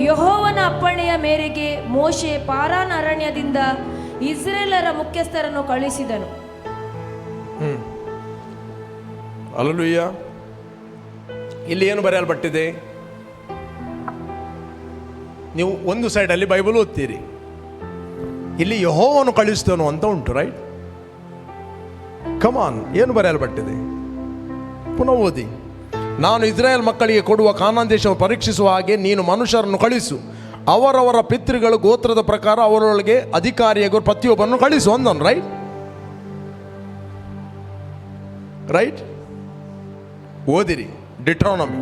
[SPEAKER 2] ಯೆಹೋವನ ಅಪ್ಪಣೆಯ ಮೇರೆಗೆ ಮೋಶೆ ಪಾರಾನ್ ಅರಣ್ಯದಿಂದ ಇಸ್ರೇಲರ ಮುಖ್ಯಸ್ಥರನ್ನು ಕಳುಹಿಸಿದನು.
[SPEAKER 1] ಹಲ್ಲೆಲೂಯಾ. ಇಲ್ಲಿ ಏನು ಬರೆಯಲ್ಪಟ್ಟಿದೆ? ನೀವು ಒಂದು ಸೈಡಲ್ಲಿ ಬೈಬಲ್ ಓದ್ತೀರಿ, ಇಲ್ಲಿ ಯೆಹೋವನು ಕಳಿಸ್ತನು ಅಂತ ಉಂಟು. ರೈಟ್? ಕಮಾನ್, ಏನು ಬರೆಯಲ್ಪಟ್ಟಿದೆ? ಪುನಃ ಓದಿ. ನಾನು ಇಸ್ರಾಯೇಲ್ ಮಕ್ಕಳಿಗೆ ಕೊಡುವ ಕಾನಾನ್ ದೇಶವನ್ನು ಪರೀಕ್ಷಿಸುವ ಹಾಗೆ ನೀನು ಮನುಷ್ಯರನ್ನು ಕಳಿಸು, ಅವರವರ ಪಿತೃಗಳ ಗೋತ್ರದ ಪ್ರಕಾರ ಅವರೊಳಗೆ ಅಧಿಕಾರಿಯಾಗಿ ಪ್ರತಿಯೊಬ್ಬರನ್ನು ಕಳಿಸು ಅಂದನು. ರೈಟ್? ರೈಟ್? ಓದಿರಿ. ಡಿಟ್ರಾನಮಿ,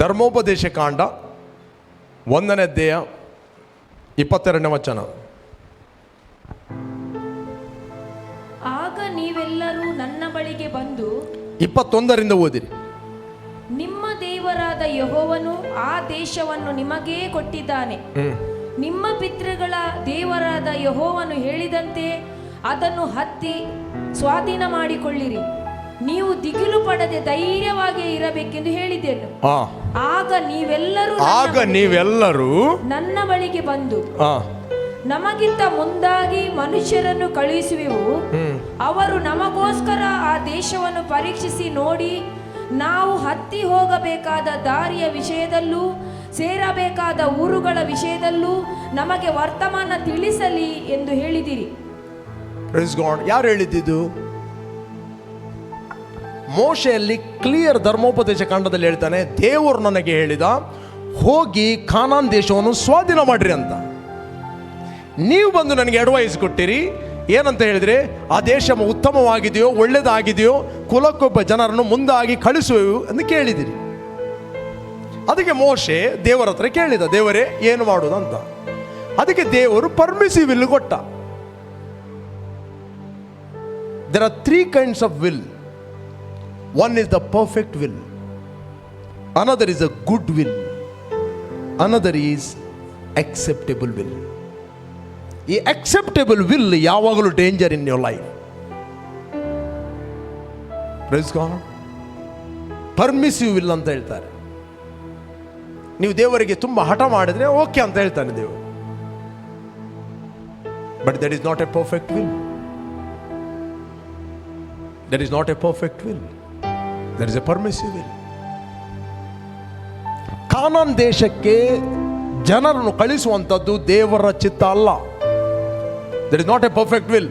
[SPEAKER 1] ಧರ್ಮೋಪದೇಶ ಕಾಂಡ 1ನೇ ಅಧ್ಯಾಯ 22ನೇ ವಚನ.
[SPEAKER 2] ಆಗ ನೀವೆಲ್ಲರೂ ನನ್ನ ಬಳಿಗೆ ಬಂದು
[SPEAKER 1] 21ರಿಂದ ಓದಿರಿ.
[SPEAKER 2] ನಿಮ್ಮ ದೇವರಾದ ಯೆಹೋವನು ಆ ದೇಶವನ್ನು ನಿಮಗೇ ಕೊಟ್ಟಿದ್ದಾನೆ. ನಿಮ್ಮ ಪಿತೃಗಳ ದೇವರಾದ ಯೆಹೋವನು ಹೇಳಿದಂತೆ ಅದನ್ನು ಹತ್ತಿ ಸ್ವಾಧೀನ ಮಾಡಿಕೊಳ್ಳಿರಿ. ನೀವು ದಿಗಿಲು ಪಡದೆ ಧೈರ್ಯವಾಗಿ ಇರಬೇಕೆಂದು ಹೇಳಿದೆನು. ಆಗ ನೀವೆಲ್ಲರೂ ನನ್ನ ಬಳಿಗೆ ಬಂದು ನಮಗಿಂತ ಮುಂದಾಗಿ ಮನುಷ್ಯರನ್ನು ಕಳುಹಿಸುವೆವು, ಅವರು ನಮಗೋಸ್ಕರ ಆ ದೇಶವನ್ನು ಪರೀಕ್ಷಿಸಿ ನೋಡಿ ನಾವು ಹತ್ತಿ ಹೋಗಬೇಕಾದ ದಾರಿಯ ವಿಷಯದಲ್ಲೂ ಸೇರಬೇಕಾದ ಊರುಗಳ ವಿಷಯದಲ್ಲೂ ನಮಗೆ ವರ್ತಮಾನ ತಿಳಿಸಲಿ ಎಂದು ಹೇಳಿದಿರಿ.
[SPEAKER 1] ಯಾರು ಹೇಳಿದ್ದು? ಮೋಶೆಯಲ್ಲಿ ಕ್ಲಿಯರ್ ಧರ್ಮೋಪದೇಶ ಕಾಂಡದಲ್ಲಿ ಹೇಳ್ತಾನೆ, ದೇವರು ನನಗೆ ಹೇಳಿದ, ಹೋಗಿ ಕಾನಾನ್ ದೇಶವನ್ನು ಸ್ವಾಧೀನ ಮಾಡ್ರಿ ಅಂತ. ನೀವು ಬಂದು ನನಗೆ ಅಡ್ವೈಸ್ ಕೊಟ್ಟಿರಿ. ಏನಂತ ಹೇಳಿದ್ರೆ, ಆ ದೇಶ ಉತ್ತಮವಾಗಿದೆಯೋ ಒಳ್ಳೆಯದಾಗಿದೆಯೋ, ಕುಲಕ್ಕೊಬ್ಬ ಜನರನ್ನು ಮುಂದಾಗಿ ಕಳಿಸುವೆವು ಎಂದು ಕೇಳಿದಿರಿ. ಅದಕ್ಕೆ ಮೋಶೆ ದೇವರ ಹತ್ರ ಕೇಳಿದ, ದೇವರೇ ಏನು ಮಾಡುವುದಂತ. ಅದಕ್ಕೆ ದೇವರು ಪರ್ಮಿಸಿವ್ ವಿಲ್ ಕೊಟ್ಟ. There are 3 kinds of will. One is the perfect will, another is a good will, another is acceptable will. ಈ acceptable will ಯಾವಾಗಲೂ danger in your life. Praise God. Permissive will ಅಂತ ಹೇಳ್ತಾರೆ. ನೀವು ದೇವರಿಗೆ ತುಂಬ ಹಠ ಮಾಡಿದ್ರೆ ಓಕೆ ಅಂತ ಹೇಳ್ತಾನೆ ದೇವರು. But that is not a perfect will. That is not a perfect will. That is a permissive will. ಕಾನಾನ್ ದೇಶಕ್ಕೆ ಜನರನ್ನು ಕಳಿಸುವಂಥದ್ದು ದೇವರ ಚಿತ್ತ ಅಲ್ಲ. That is not a perfect will.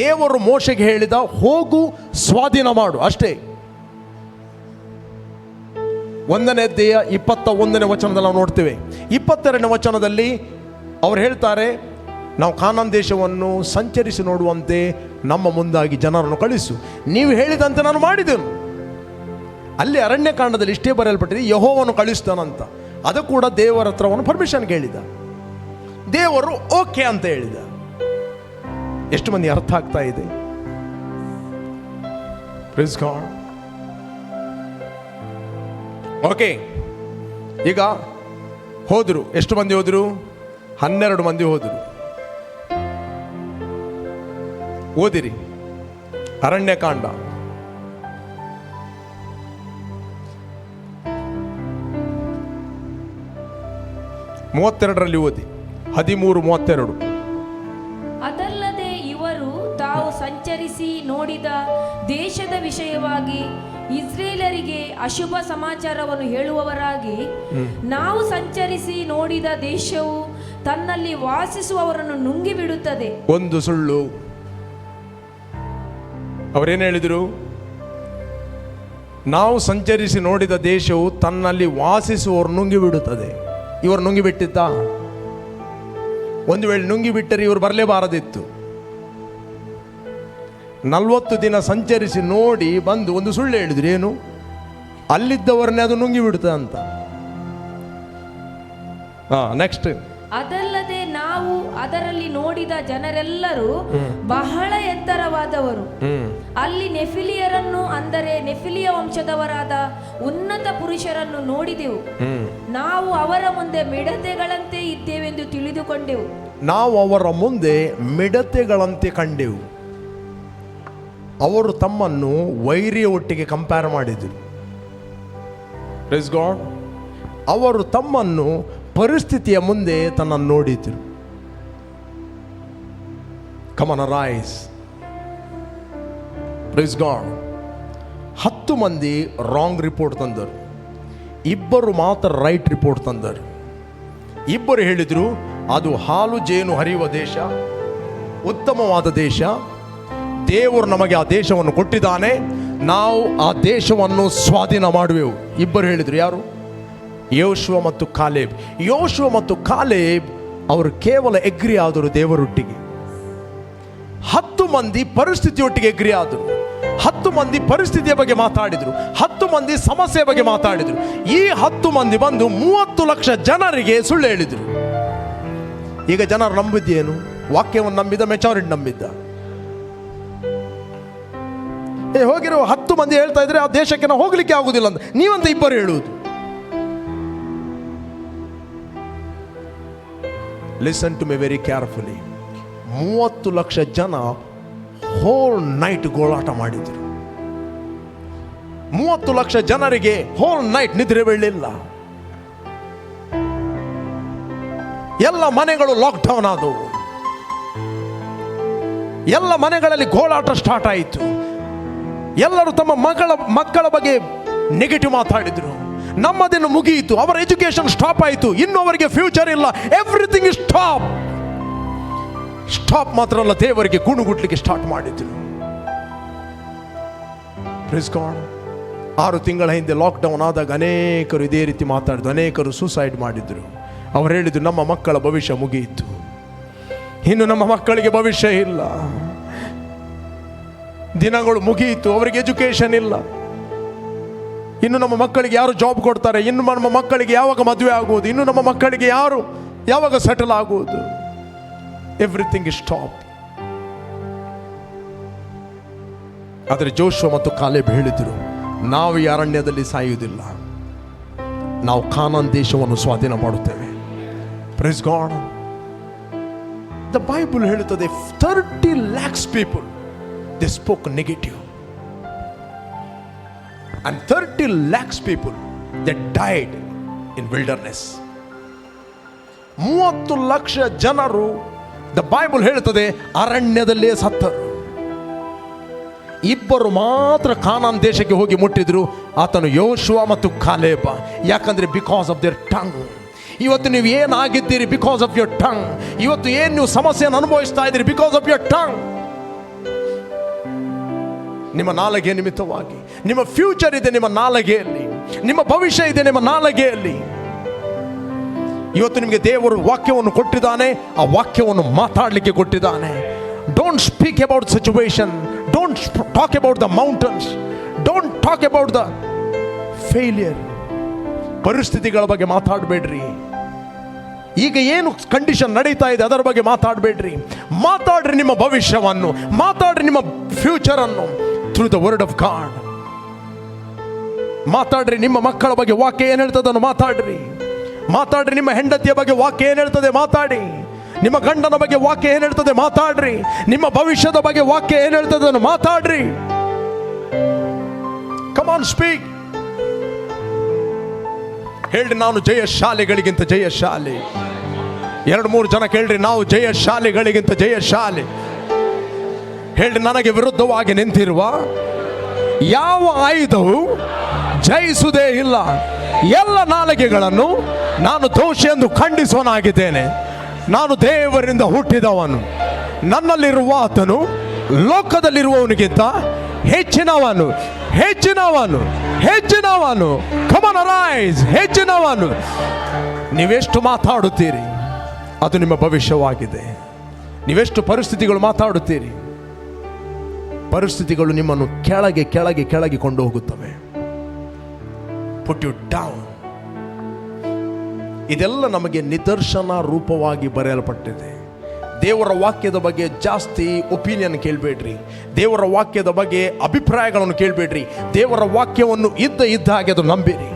[SPEAKER 1] ದೇವರು ಮೋಶೆಗೆ ಹೇಳಿದ, ಹೋಗು ಸ್ವಾಧೀನ ಮಾಡು ಅಷ್ಟೇ. 1ನೇ ಅಧ್ಯಾಯ 21ನೇ ವಚನದಲ್ಲಿ ನಾವು ನೋಡ್ತೇವೆ. 22ನೇ ವಚನದಲ್ಲಿ ಅವ್ರು ಹೇಳ್ತಾರೆ, ನಾವು ಕಾನಾನ್ ದೇಶವನ್ನು ಸಂಚರಿಸಿ ನೋಡುವಂತೆ ನಮ್ಮ ಮುಂದಾಗಿ ಜನರನ್ನು ಕಳಿಸು, ನೀವು ಹೇಳಿದಂತೆ ನಾನು ಮಾಡಿದೆನು. ಅಲ್ಲಿ ಅರಣ್ಯಕಾಂಡದಲ್ಲಿ ಇಷ್ಟೇ ಬರೆಯಲ್ಪಟ್ಟಿದೆ, ಯೆಹೋವನು ಕಳಿಸ್ತಾನಂತ. ಅದು ಕೂಡ ದೇವರ ಹತ್ರ ಅವನು ಪರ್ಮಿಷನ್ ಕೇಳಿದ, ದೇವರು ಓಕೆ ಅಂತ ಹೇಳಿದ. ಎಷ್ಟು ಮಂದಿ ಅರ್ಥ ಆಗ್ತಾ ಇದೆ? Price God. ಓಕೆ, ಈಗ ಹೋದರು. ಎಷ್ಟು ಮಂದಿ ಹೋದರು? 12 ಮಂದಿ ಹೋದರು. ಓದಿರಿ ಅರಣ್ಯಕಾಂಡ 32ರಲ್ಲಿ ಓದಿ, 13:32.
[SPEAKER 2] ಅದಲ್ಲದೆ ಇವರು ತಾವು ಸಂಚರಿಸಿ ನೋಡಿದ ದೇಶದ ವಿಷಯವಾಗಿ ಇಸ್ರೇಲರಿಗೆ ಅಶುಭ ಸಮಾಚಾರವನ್ನು ಹೇಳುವವರಾಗಿ, ನಾವು ಸಂಚರಿಸಿ ನೋಡಿದ ದೇಶವು ತನ್ನಲ್ಲಿ ವಾಸಿಸುವವರನ್ನು ನುಂಗಿಬಿಡುತ್ತದೆ.
[SPEAKER 1] ಒಂದು ಸುಳ್ಳು. ಅವರೇನು ಹೇಳಿದರು? ನಾವು ಸಂಚರಿಸಿ ನೋಡಿದ ದೇಶವು ತನ್ನಲ್ಲಿ ವಾಸಿಸುವವರು ನುಂಗಿಬಿಡುತ್ತದೆ. ಇವರು ನುಂಗಿಬಿಟ್ಟಿದ್ದ? ಒಂದು ವೇಳೆ ನುಂಗಿಬಿಟ್ಟರೆ ಇವರು ಬರಲೇಬಾರದಿತ್ತು. 40 ದಿನ ಸಂಚರಿಸಿ ನೋಡಿ ಬಂದು ಒಂದು ಸುಳ್ಳು ಹೇಳಿದ್ರು. ಏನು? ಅಲ್ಲಿದ್ದವರನ್ನೇ ಅದು ನುಂಗಿಬಿಡುತ್ತೆ ಅಂತ. ನೆಕ್ಸ್ಟ್,
[SPEAKER 2] ಅದಲ್ಲದೆ ನಾವು ಅದರಲ್ಲಿ ನೋಡಿದ ಜನರೆಲ್ಲರೂ ಬಹಳ ಎತ್ತರವಾದವರು. ಅಲ್ಲಿ ನೆಫಿಲಿಯರನ್ನು, ಅಂದರೆ ನೆಫಿಲಿಯ ವಂಶದವರಾದ ಉನ್ನತ ಪುರುಷರನ್ನು ನೋಡಿದೆವು. ನಾವು ಅವರ ಮುಂದೆ ಮಿಡತೆಗಳಂತೆ ಇದ್ದೇವೆಂದು ತಿಳಿದುಕೊಂಡೆವು. ನಾವು ಅವರ ಮುಂದೆ ಮಿಡತೆಗಳಂತೆ ಕಂಡೆವು. ಅವರು ತಮ್ಮನ್ನು ವೈರಿಯ ಒಟ್ಟಿಗೆ ಕಂಪೇರ್ ಮಾಡಿದರು. Praise God. ಅವರು ತಮ್ಮನ್ನು ಪರಿಸ್ಥಿತಿಯ ಮುಂದೆ ತನ್ನನ್ನು ನೋಡಿದ್ರು. Come on, rise. Praise God. 10 ಮಂದಿ ರಾಂಗ್ ರಿಪೋರ್ಟ್ ತಂದರು, 2 ಮಾತ್ರ ರೈಟ್ ರಿಪೋರ್ಟ್ ತಂದರು. 2 ಹೇಳಿದರು, ಅದು ಹಾಲು ಜೇನು ಹರಿಯುವ ದೇಶ, ಉತ್ತಮವಾದ ದೇಶ, ದೇವರು ನಮಗೆ ಆ ದೇಶವನ್ನು ಕೊಟ್ಟಿದ್ದಾನೆ, ನಾವು ಆ ದೇಶವನ್ನು ಸ್ವಾಧೀನ ಮಾಡುವೆವು. 2 ಹೇಳಿದರು. ಯಾರು? ಯೋಶುವ ಮತ್ತು ಕಾಲೇಬ್. ಯೋಶುವ ಮತ್ತು ಕಾಲೇಬ್ ಅವರು ಕೇವಲ ಎಗ್ರಿ ಆದರು ದೇವರೊಟ್ಟಿಗೆ. 10 ಮಂದಿ ಪರಿಸ್ಥಿತಿಯೊಟ್ಟಿಗೆ ಎಗ್ರಿ ಆದರು. 10 ಮಂದಿ ಪರಿಸ್ಥಿತಿಯ ಬಗ್ಗೆ ಮಾತಾಡಿದರು. 10 ಮಂದಿ ಸಮಸ್ಯೆಯ ಬಗ್ಗೆ ಮಾತಾಡಿದರು. ಈ 10 ಮಂದಿ ಬಂದು 30 ಲಕ್ಷ ಜನರಿಗೆ ಸುಳ್ಳು ಹೇಳಿದರು. ಈಗ ಜನರು ನಂಬಿದ್ದೇನು? ವಾಕ್ಯವನ್ನು ನಂಬಿದ, ಮೆಚಾರಿಟಿ ನಂಬಿದ್ದ. ಹೋಗಿರೋ 10 ಮಂದಿ ಹೇಳ್ತಾ ಇದ್ರೆ ಆ ದೇಶಕ್ಕೆ ನಾವು ಹೋಗ್ಲಿಕ್ಕೆ ಆಗುದಿಲ್ಲ ಅಂತ, ನೀವಂತ 2 ಹೇಳುವುದು. Listen to me very carefully. 30 lakh ಜನ ಹೋಲ್ ನೈಟ್ ಗೋಳಾಟ ಮಾಡಿದರು. 30 ಲಕ್ಷ ಜನರಿಗೆ ಹೋಲ್ ನೈಟ್ ನಿದ್ರೆ ಬೀಳಲಿಲ್ಲ. ಎಲ್ಲ ಮನೆಗಳು ಲಾಕ್ಡೌನ್ ಆದವು. ಎಲ್ಲ ಮನೆಗಳಲ್ಲಿ ಗೋಳಾಟ ಸ್ಟಾರ್ಟ್ ಆಯಿತು. ಎಲ್ಲರೂ ತಮ್ಮ ಮಕ್ಕಳ ಬಗ್ಗೆ ನೆಗೆಟಿವ್ ಮಾತಾಡಿದರು. ನಮ್ಮದೇನು ಮುಗಿಯಿತು, ಅವರ ಎಜುಕೇಶನ್ ಸ್ಟಾಪ್ ಆಯಿತು, ಇನ್ನು ಅವರಿಗೆ ಫ್ಯೂಚರ್ ಇಲ್ಲ, ಎವ್ರಿಥಿಂಗ್ ಇಸ್ ಸ್ಟಾಪ್. ಸ್ಟಾಪ್ ಮಾತ್ರ ಅಲ್ಲ, ದೇವರಿಗೆ ಗುಣಗುಟ್ಲಿಕ್ಕೆ ಸ್ಟಾರ್ಟ್ ಮಾಡಿದ್ರು. Praise God. 6 ತಿಂಗಳ ಹಿಂದೆ ಲಾಕ್ಡೌನ್ ಆದಾಗ ಅನೇಕರು ಇದೇ ರೀತಿ ಮಾತಾಡಿದ್ರು. ಅನೇಕರು ಸೂಸೈಡ್ ಮಾಡಿದ್ರು. ಅವರು ಹೇಳಿದ್ರು, ನಮ್ಮ ಮಕ್ಕಳ ಭವಿಷ್ಯ ಮುಗಿಯಿತು, ಇನ್ನು ನಮ್ಮ ಮಕ್ಕಳಿಗೆ ಭವಿಷ್ಯ ಇಲ್ಲ, ದಿನಗಳು ಮುಗಿಯಿತು, ಅವರಿಗೆ ಎಜುಕೇಶನ್ ಇಲ್ಲ, ಇನ್ನು ನಮ್ಮ ಮಕ್ಕಳಿಗೆ ಯಾರು ಜಾಬ್ ಕೊಡ್ತಾರೆ, ಇನ್ನು ನಮ್ಮ ಮಕ್ಕಳಿಗೆ ಯಾವಾಗ ಮದುವೆ ಆಗುವುದು, ಇನ್ನು ನಮ್ಮ ಮಕ್ಕಳಿಗೆ ಯಾವಾಗ ಸೆಟಲ್ ಆಗುವುದು. Everything is stop. ಆದರೆ ಜೋಶುವ ಮತ್ತು ಕಾಲೇಬ್ ಹೇಳಿದರು, ನಾವು ಈ ಅರಣ್ಯದಲ್ಲಿ ಸಾಯುವುದಿಲ್ಲ, ನಾವು ಕಾನಾನ್ ದೇಶವನ್ನು ಸ್ವಾಧೀನ ಮಾಡುತ್ತೇವೆ. Price God. ದ ಬೈಬಲ್ ಹೇಳುತ್ತದೆ 30 lakhs people they spoke negative, and 30 lakhs people that died in wilderness. 30 lakh ಜನರು ದ ಬೈಬಲ್ ಹೇಳುತ್ತದೆ ಅರಣ್ಯದಲ್ಲೇ ಸತ್ತರು. ಇಬ್ಬರು ಮಾತ್ರ ಕಾನಾನ್ ದೇಶಕ್ಕೆ ಹೋಗಿ ಮುಟ್ಟಿದ್ರು, ಆತನು ಯೋಶುವ ಮತ್ತು ಕಾಲೇಬ. ಯಾಕಂದರೆ ಬಿಕಾಸ್ ಆಫ್ ದೇರ್ ಟಂಗ್. ಇವತ್ತು ನೀವು ಏನಾಗಿದ್ದೀರಿ? Because of your tongue. ಇವತ್ತು ಏನು ನೀವು ಸಮಸ್ಯೆಯನ್ನು ಅನುಭವಿಸ್ತಾ ಇದ್ದೀರಿ? Because of your tongue. ನಿಮ್ಮ ನಾಲಿಗೆ ನಿಮಿತ್ತವಾಗಿ. ನಿಮ್ಮ ಫ್ಯೂಚರ್ ಇದೆ ನಿಮ್ಮ ನಾಲಿಗೆಯಲ್ಲಿ, ನಿಮ್ಮ ಭವಿಷ್ಯ ಇದೆ ನಿಮ್ಮ ನಾಲಿಗೆಯಲ್ಲಿ. ಇವತ್ತು ನಿಮಗೆ ದೇವರು ವಾಕ್ಯವನ್ನು ಕೊಟ್ಟಿದ್ದಾನೆ, ಆ ವಾಕ್ಯವನ್ನು ಮಾತಾಡಲಿಕ್ಕೆ ಕೊಟ್ಟಿದ್ದಾನೆ. Don't speak about situation, don't talk about the mountains, don't talk about the failure. ಪರಿಸ್ಥಿತಿಗಳ ಬಗ್ಗೆ ಮಾತಾಡಬೇಡ್ರಿ. ಈಗ ಏನು ಕಂಡೀಷನ್ ನಡೀತಾ ಇದೆ ಅದರ ಬಗ್ಗೆ ಮಾತಾಡಬೇಡ್ರಿ. ಮಾತಾಡ್ರಿ ನಿಮ್ಮ ಭವಿಷ್ಯವನ್ನು, ಮಾತಾಡ್ರಿ ನಿಮ್ಮ ಫ್ಯೂಚರನ್ನು through the word of God. ಮಾತಾಡ್ರಿ ನಿಮ್ಮ ಮಕ್ಕಳ ಬಗ್ಗೆ ವಾಕ್ಯ ಏನು ಹೇಳ್ತದೆ ಅದನ್ನು ಮಾತಾಡ್ರಿ. ಮಾತಾಡ್ರಿ ನಿಮ್ಮ ಹೆಂಡತಿಯ ಬಗ್ಗೆ ವಾಕ್ಯ ಏನು ಹೇಳ್ತದೆ ಮಾತಾಡಿ. ನಿಮ್ಮ ಗಂಡನ ಬಗ್ಗೆ ವಾಕ್ಯ ಏನು ಹೇಳ್ತದೆ ಮಾತಾಡ್ರಿ. ನಿಮ್ಮ ಭವಿಷ್ಯದ ಬಗ್ಗೆ ವಾಕ್ಯ ಏನು ಹೇಳ್ತದೆ ಅದನ್ನು ಮಾತಾಡ್ರಿ. Come on, speak. ಹೇಳ್ರಿ, ನಾನು ಜಯಶಾಲಿಗಳಿಗಿಂತ ಜಯಶಾಲಿ. 2-3 ಜನ ಕೇಳ್ರಿ, ನಾವು ಜಯಶಾಲಿಗಳಿಗಿಂತ ಜಯಶಾಲಿ. ಹೇಳ್ರಿ, ನನಗೆ ವಿರುದ್ಧವಾಗಿ ನಿಂತಿರುವ ಯಾವ ಆಯುಧವು ಜಯಿಸುವುದೇ ಇಲ್ಲ. ಎಲ್ಲ ನಾಲಿಗೆಗಳನ್ನು ನಾನು ದೋಷಿ ಎಂದು ಖಂಡಿಸುವನಾಗಿದ್ದೇನೆ. ನಾನು ದೇವರಿಂದ ಹುಟ್ಟಿದವನು, ನನ್ನಲ್ಲಿರುವ ಆತನು ಲೋಕದಲ್ಲಿರುವವನಿಗಿಂತ ಹೆಚ್ಚಿನವನು, ಹೆಚ್ಚಿನವನು, ಹೆಚ್ಚಿನವನು. ಕಮ್ ಆನ್, ಅರೈಸ್, ಹೆಚ್ಚಿನವನು. ನೀವೆಷ್ಟು ಮಾತಾಡುತ್ತೀರಿ ಅದು ನಿಮ್ಮ ಭವಿಷ್ಯವಾಗಿದೆ. ನೀವೆಷ್ಟು ಪರಿಸ್ಥಿತಿಗಳು ಮಾತಾಡುತ್ತೀರಿ, ಪರಿಸ್ಥಿತಿಗಳು ನಿಮ್ಮನ್ನು ಕೆಳಗೆ ಕೆಳಗೆ ಕೆಳಗೆ ಕೊಂಡು ಹೋಗುತ್ತವೆ. Put you down. ಇದೆಲ್ಲ ನಮಗೆ ನಿದರ್ಶನ ರೂಪವಾಗಿ ಬರೆಯಲ್ಪಟ್ಟಿದೆ. ದೇವರ ವಾಕ್ಯದ ಬಗ್ಗೆ ಜಾಸ್ತಿ ಒಪಿನಿಯನ್ ಕೇಳಬೇಡ್ರಿ. ದೇವರ ವಾಕ್ಯದ ಬಗ್ಗೆ ಅಭಿಪ್ರಾಯಗಳನ್ನು ಕೇಳಬೇಡ್ರಿ. ದೇವರ ವಾಕ್ಯವನ್ನು ಇದ್ದ ಹಾಗೆ ಅದು ನಂಬಿರಿ.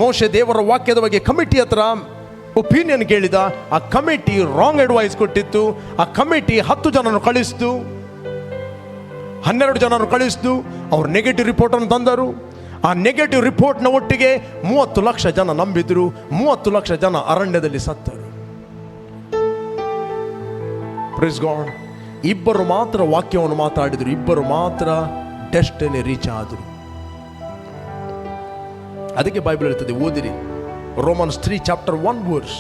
[SPEAKER 2] ಮೋಶೆ ದೇವರ ವಾಕ್ಯದ ಬಗ್ಗೆ ಕಮಿಟಿ ಹತ್ರ ಒಪಿನಿಯನ್ ಕೇಳಿದ. ಆ ಕಮಿಟಿ ರಾಂಗ್ ಅಡ್ವೈಸ್ ಕೊಟ್ಟಿತ್ತು. ಆ ಕಮಿಟಿ 10 ಜನರನ್ನು ಕಳಿಸ್ತು, 12 ಜನರನ್ನು ಕಳಿಸ್ತು. ಅವ್ರು ನೆಗೆಟಿವ್ ರಿಪೋರ್ಟನ್ನು ತಂದರು. ಆ ನೆಗೆಟಿವ್ ರಿಪೋರ್ಟ್ನ ಒಟ್ಟಿಗೆ 30 ಲಕ್ಷ ಜನ ನಂಬಿದ್ರು, 30 ಲಕ್ಷ ಜನ ಅರಣ್ಯದಲ್ಲಿ ಸತ್ತರು. Praise God. ಇಬ್ಬರು ಮಾತ್ರ ವಾಕ್ಯವನ್ನು ಮಾತಾಡಿದ್ರು, ಇಬ್ಬರು ಮಾತ್ರ ಡೆಸ್ಟಿನಿ ರೀಚ್ ಆದರು. ಅದಕ್ಕೆ ಬೈಬಲ್ ಹೇಳ್ತದೆ, ಓದಿರಿ, ರೋಮನ್ಸ್ 3 chapter 1 verse.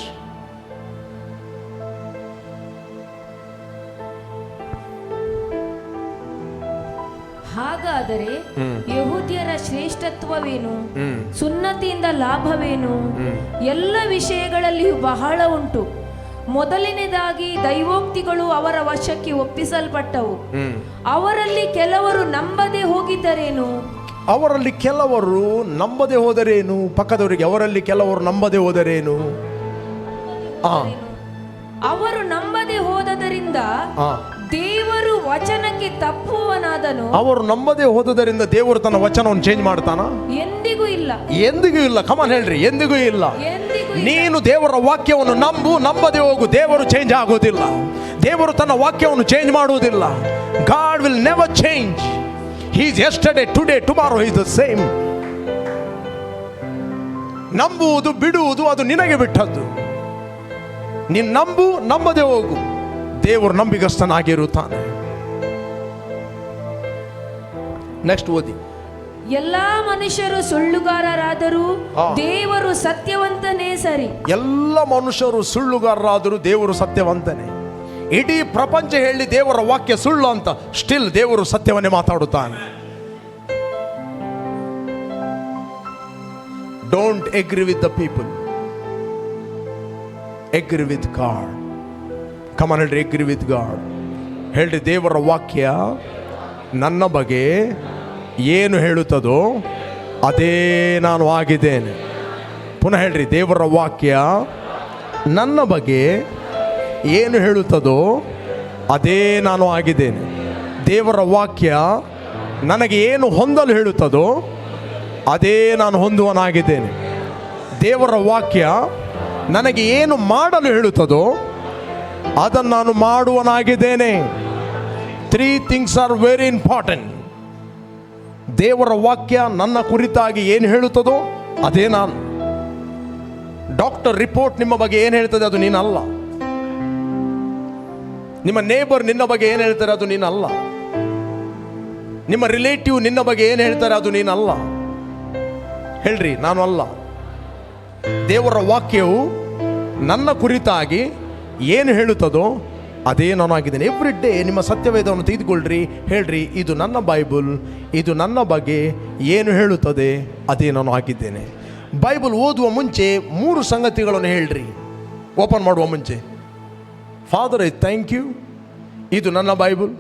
[SPEAKER 3] ಹಾಗಾದರೆ ಯಹೂದ್ಯರ ಶ್ರೇಷ್ಠತ್ವವೇನು? ಸುನ್ನತಿಯಿಂದ ಲಾಭವೇನು? ಎಲ್ಲ ವಿಷಯಗಳಲ್ಲಿಯೂ ಬಹಳ ಉಂಟು. ಮೊದಲನೇದಾಗಿ ದೈವೋಕ್ತಿಗಳು ಅವರ ವಶಕ್ಕೆ ಒಪ್ಪಿಸಲ್ಪಟ್ಟವು. ಅವರಲ್ಲಿ ಕೆಲವರು ನಂಬದೆ ಹೋಗಿದ್ದರೇನು?
[SPEAKER 2] ಅವರಲ್ಲಿ ಕೆಲವರು ನಂಬದೆ ಹೋದರೇನು? ಪಕ್ಕದವರಿಗೆ, ಅವರಲ್ಲಿ ಕೆಲವರು ನಂಬದೆ ಹೋದರೇನು?
[SPEAKER 3] ಅವರು ನಂಬದೆ ಹೋದದರಿಂದ ದೇವರು ವಚನಕ್ಕೆ ತಪ್ಪುವನಾದನು.
[SPEAKER 2] ಅವರು ನಂಬದೆ ಹೋದದರಿಂದ ದೇವರು ತನ್ನ ವಚನವನ್ನು ಚೇಂಜ್ ಮಾಡ್ತಾನ?
[SPEAKER 3] ಎಂದಿಗೂ ಇಲ್ಲ,
[SPEAKER 2] ಎಂದಿಗೂ ಇಲ್ಲ. ಕಮಾನ್ ಹೇಳ್ರಿ, ಎಂದಿಗೂ ಇಲ್ಲ. ನೀನು ದೇವರ ವಾಕ್ಯವನ್ನು ನಂಬು, ನಂಬದೆ ಹೋಗು. ದೇವರು ಚೇಂಜ್ ಆಗೋದಿಲ್ಲ. ದೇವರು ತನ್ನ ವಾಕ್ಯವನ್ನು ಚೇಂಜ್ ಮಾಡುವುದಿಲ್ಲ. God will never change. He is yesterday, today, tomorrow he is the same. ನಂಬುವುದು ಬಿಡುವುದು ಅದು ನಿನಗೆ ಬಿಟ್ಟದ್ದು. ನೀನು ನಂಬು, ನಂಬದೆ ಹೋಗು. ದೇವರು ನಂಬಿಗಸ್ತನಾಗಿರುತ್ತಾನೆ. ನೆಕ್ಸ್ಟ್ ಓದಿ.
[SPEAKER 3] ಎಲ್ಲಾ ಮನುಷ್ಯರು ಸುಳ್ಳುಗಾರರಾದರೂ ದೇವರು ಸತ್ಯವಂತನೇ ಸರಿ.
[SPEAKER 2] ಎಲ್ಲ ಮನುಷ್ಯರು ಸುಳ್ಳುಗಾರರಾದರೂ ದೇವರು ಸತ್ಯವಂತನೇ. ಇಡೀ ಪ್ರಪಂಚ ಹೇಳಿ ದೇವರ ವಾಕ್ಯ ಸುಳ್ಳು ಅಂತ, ಸ್ಟಿಲ್ ದೇವರು ಸತ್ಯವನ್ನೇ ಮಾತಾಡುತ್ತಾನೆ. Don't agree with the people, agree with God. Come on ಹೇಳ್ರಿ, ಎಗ್ರಿ ವಿತ್ ಗಾಡ್. ಹೇಳ್ರಿ, ದೇವರ ವಾಕ್ಯ ನನ್ನ ಬಗ್ಗೆ ಏನು ಹೇಳುತ್ತದೋ ಅದೇ ನಾನು ಆಗಿದ್ದೇನೆ. ಪುನಃ ಹೇಳ್ರಿ, ದೇವರ ವಾಕ್ಯ ನನ್ನ ಬಗ್ಗೆ ಏನು ಹೇಳುತ್ತದೋ ಅದೇ ನಾನು ಆಗಿದ್ದೇನೆ. ದೇವರ ವಾಕ್ಯ ನನಗೆ ಏನು ಹೊಂದಲು ಹೇಳುತ್ತದೋ ಅದೇ ನಾನು ಹೊಂದುವನಾಗಿದ್ದೇನೆ. ದೇವರ ವಾಕ್ಯ ನನಗೆ ಏನು ಮಾಡಲು ಹೇಳುತ್ತದೋ ಅದನ್ನು ನಾನು ಮಾಡುವನಾಗಿದ್ದೇನೆ. 3 things are very important. ದೇವರ ವಾಕ್ಯ ನನ್ನ ಕುರಿತಾಗಿ ಏನು ಹೇಳುತ್ತದೋ ಅದೇ ನಾನು. ಡಾಕ್ಟರ್ ರಿಪೋರ್ಟ್ ನಿಮ್ಮ ಬಗ್ಗೆ ಏನು ಹೇಳ್ತದೆ ಅದು ನೀನಲ್ಲ. ನಿಮ್ಮ ನೇಬರ್ ನಿನ್ನ ಬಗ್ಗೆ ಏನು ಹೇಳ್ತಾರೆ ಅದು ನೀನಲ್ಲ. ನಿಮ್ಮ ರಿಲೇಟಿವ್ ನಿನ್ನ ಬಗ್ಗೆ ಏನು ಹೇಳ್ತಾರೆ ಅದು ನೀನಲ್ಲ. ಹೇಳ್ರಿ, ನಾನು ಅಲ್ಲ. ದೇವರ ವಾಕ್ಯವು ನನ್ನ ಕುರಿತಾಗಿ ಏನು ಹೇಳುತ್ತದೋ ಅದೇ ನಾನು ಆಗಿದ್ದೇನೆ. ಎವ್ರಿ ಡೇ ನಿಮ್ಮ ಸತ್ಯವೇದವನ್ನು ತೆಗೆದುಕೊಳ್ಳ್ರಿ, ಹೇಳ್ರಿ, ಇದು ನನ್ನ ಬೈಬಲ್, ಇದು ನನ್ನ ಬಗ್ಗೆ ಏನು ಹೇಳುತ್ತದೆ ಅದೇ ನಾನು ಆಗಿದ್ದೇನೆ. ಬೈಬಲ್ ಓದುವ ಮುಂಚೆ 3 ಸಂಗತಿಗಳನ್ನು ಹೇಳ್ರಿ. ಓಪನ್ ಮಾಡುವ ಮುಂಚೆ, ಫಾದರ್ ಐ ಥ್ಯಾಂಕ್ ಯು, ಇದು ನನ್ನ ಬೈಬಲ್,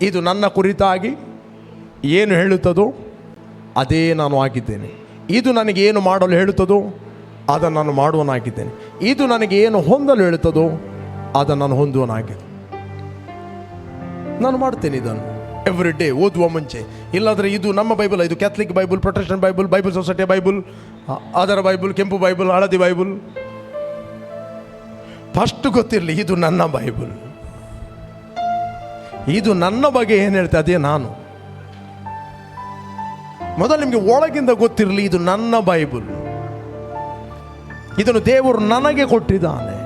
[SPEAKER 2] ಇದು ನನ್ನ ಕುರಿತಾಗಿ ಏನು ಹೇಳುತ್ತದೋ ಅದೇ ನಾನು ಆಗಿದ್ದೇನೆ. ಇದು ನನಗೆ ಏನು ಮಾಡಲು ಹೇಳುತ್ತದೋ ಅದನ್ನು ನಾನು ಮಾಡುವನಾಗಿದ್ದೇನೆ. ಇದು ನನಗೆ ಏನು ಹೊಂದಲು ಹೇಳುತ್ತದೋ ಅದನ್ನು ನಾನು ಹೊಂದುವನಾಗಿದೆ. ನಾನು ಮಾಡ್ತೇನೆ ಇದನ್ನು ಎವ್ರಿ ಡೇ ಓದುವ ಮುಂಚೆ. ಇಲ್ಲಾಂದರೆ ಇದು ನಮ್ಮ ಬೈಬಲ್, ಇದು Catholic Bible, Protestant Bible, Bible ಸೊಸೈಟಿಯ ಬೈಬಲ್, ಅದರ ಬೈಬಲ್, ಕೆಂಪು ಬೈಬಲ್, ಹಳದಿ ಬೈಬಲ್. ಫಸ್ಟ್ ಗೊತ್ತಿರಲಿ, ಇದು ನನ್ನ ಬೈಬಲ್, ಇದು ನನ್ನ ಬಗ್ಗೆ ಏನು ಹೇಳ್ತೆ ಅದೇ ನಾನು. ಮೊದಲು ನಿಮಗೆ ಒಳಗಿಂದ ಗೊತ್ತಿರಲಿ, ಇದು ನನ್ನ ಬೈಬಲ್, ಇದನ್ನು ದೇವರು ನನಗೆ ಕೊಟ್ಟಿದ್ದಾನೆ.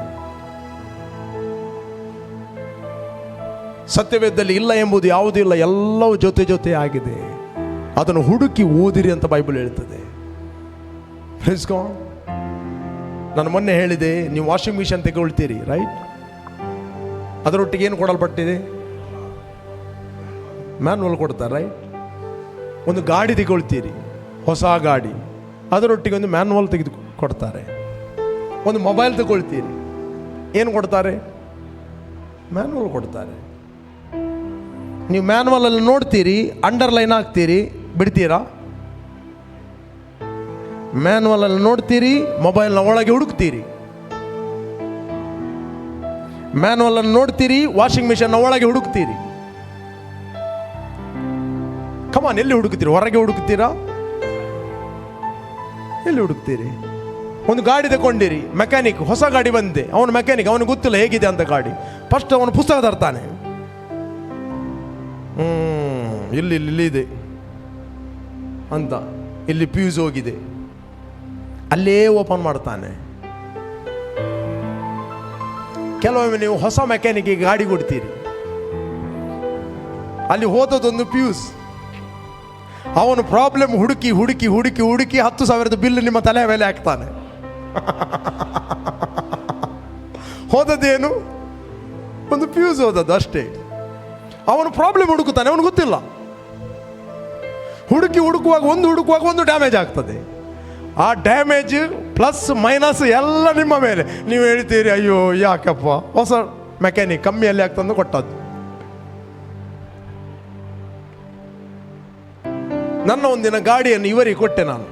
[SPEAKER 2] ಸತ್ಯವೇದದಲ್ಲಿ ಇಲ್ಲ ಎಂಬುದು ಯಾವುದೂ ಇಲ್ಲ, ಎಲ್ಲವೂ ಜೊತೆ ಜೊತೆ ಆಗಿದೆ. ಅದನ್ನು ಹುಡುಕಿ ಓದಿರಿ ಅಂತ ಬೈಬಲ್ ಹೇಳ್ತದೆ. Please god. ನಾನು ಮೊನ್ನೆ ಹೇಳಿದೆ, ನೀವು ವಾಷಿಂಗ್ ಮಿಷನ್ ತೆಗೊಳ್ತೀರಿ, ರೈಟ್? ಅದರೊಟ್ಟಿಗೆ ಏನು ಕೊಡಲ್ಪಟ್ಟಿದೆ? ಮ್ಯಾನ್ವಲ್ ಕೊಡ್ತಾರೆ, ರೈಟ್? ಒಂದು ಗಾಡಿ ತೆಗೊಳ್ತೀರಿ, ಹೊಸ ಗಾಡಿ, ಅದರೊಟ್ಟಿಗೆ ಒಂದು ಮ್ಯಾನ್ವಲ್ ತೆಗೆದು ಕೊಡ್ತಾರೆ. ಒಂದು ಮೊಬೈಲ್ ತಗೊಳ್ತೀರಿ, ಏನು ಕೊಡ್ತಾರೆ? ಮ್ಯಾನ್ವಲ್ ಕೊಡ್ತಾರೆ. ನೀವು ಮ್ಯಾನ್ವಲಲ್ಲಿ ನೋಡ್ತೀರಿ, ಅಂಡರ್ಲೈನ್ ಹಾಕ್ತೀರಿ, ಬಿಡ್ತೀರಾ? ಮ್ಯಾನ್ವಲಲ್ಲಿ ನೋಡ್ತೀರಿ, ಮೊಬೈಲ್ನ ಒಳಗೆ ಹುಡುಕ್ತೀರಿ. ಮ್ಯಾನ್ವಲನ್ನು ನೋಡ್ತೀರಿ, ವಾಷಿಂಗ್ ಮಿಷನ್ನ ಒಳಗೆ ಹುಡುಕ್ತೀರಿ. ಕಮಾನ್, ಎಲ್ಲಿ ಹುಡುಕ್ತೀರಿ? ಹೊರಗೆ ಹುಡುಕ್ತೀರಾ? ಎಲ್ಲಿ ಹುಡುಕ್ತೀರಿ? ಒಂದು ಗಾಡಿ ತಗೊಂಡಿರಿ, ಮೆಕ್ಯಾನಿಕ್, ಹೊಸ ಗಾಡಿ ಬಂದೆ, ಅವನು ಮೆಕ್ಯಾನಿಕ್, ಅವನಿಗೆ ಗೊತ್ತಿಲ್ಲ ಹೇಗಿದೆ ಅಂತ ಗಾಡಿ. ಫಸ್ಟ್ ಅವನು ಪುಸ್ತಕ ತರ್ತಾನೆ, ಇಲ್ಲಿ ಇಲ್ಲಿ ಇದೆ ಅಂತ, ಇಲ್ಲಿ ಫ್ಯೂಸ್ ಹೋಗಿದೆ, ಅಲ್ಲೇ ಓಪನ್ ಮಾಡ್ತಾನೆ. ಕೆಲವೊಮ್ಮೆ ನೀವು ಹೊಸ ಮೆಕ್ಯಾನಿಕ್ಗೆ ಗಾಡಿ ಕೊಡ್ತೀರಿ, ಅಲ್ಲಿ ಹೋದದೊಂದು ಫ್ಯೂಸ್. ಅವನು ಪ್ರಾಬ್ಲಮ್ ಹುಡುಕಿ ಹುಡುಕಿ ಹುಡುಕಿ ಹುಡುಕಿ 10,000 ಬಿಲ್ ನಿಮ್ಮ ತಲೆ ಮೇಲೆ ಹಾಕ್ತಾನೆ. ಹೋದದ್ದೇನು? ಒಂದು ಫ್ಯೂಸ್ ಹೋದದ್ದು ಅಷ್ಟೇ. ಅವನು ಪ್ರಾಬ್ಲಮ್ ಹುಡುಕುತ್ತಾನೆ, ಅವನು ಗೊತ್ತಿಲ್ಲ. ಹುಡುಕುವಾಗ ಒಂದು ಡ್ಯಾಮೇಜ್ ಆಗ್ತದೆ. ಆ ಡ್ಯಾಮೇಜ್ ಪ್ಲಸ್ ಮೈನಸ್ ಎಲ್ಲ ನಿಮ್ಮ ಮೇಲೆ. ನೀವು ಹೇಳ್ತೀರಿ, ಅಯ್ಯೋ ಯಾಕಪ್ಪ, ಹೊಸ ಮೆಕ್ಯಾನಿಕ್ ಕಮ್ಮಿಯಲ್ಲಿ ಆಗ್ತಂದು ಕೊಟ್ಟದ್ದು. ನನ್ನ ಒಂದಿನ ಗಾಡಿಯನ್ನು ಇವರಿಗೆ ಕೊಟ್ಟೆ ನಾನು.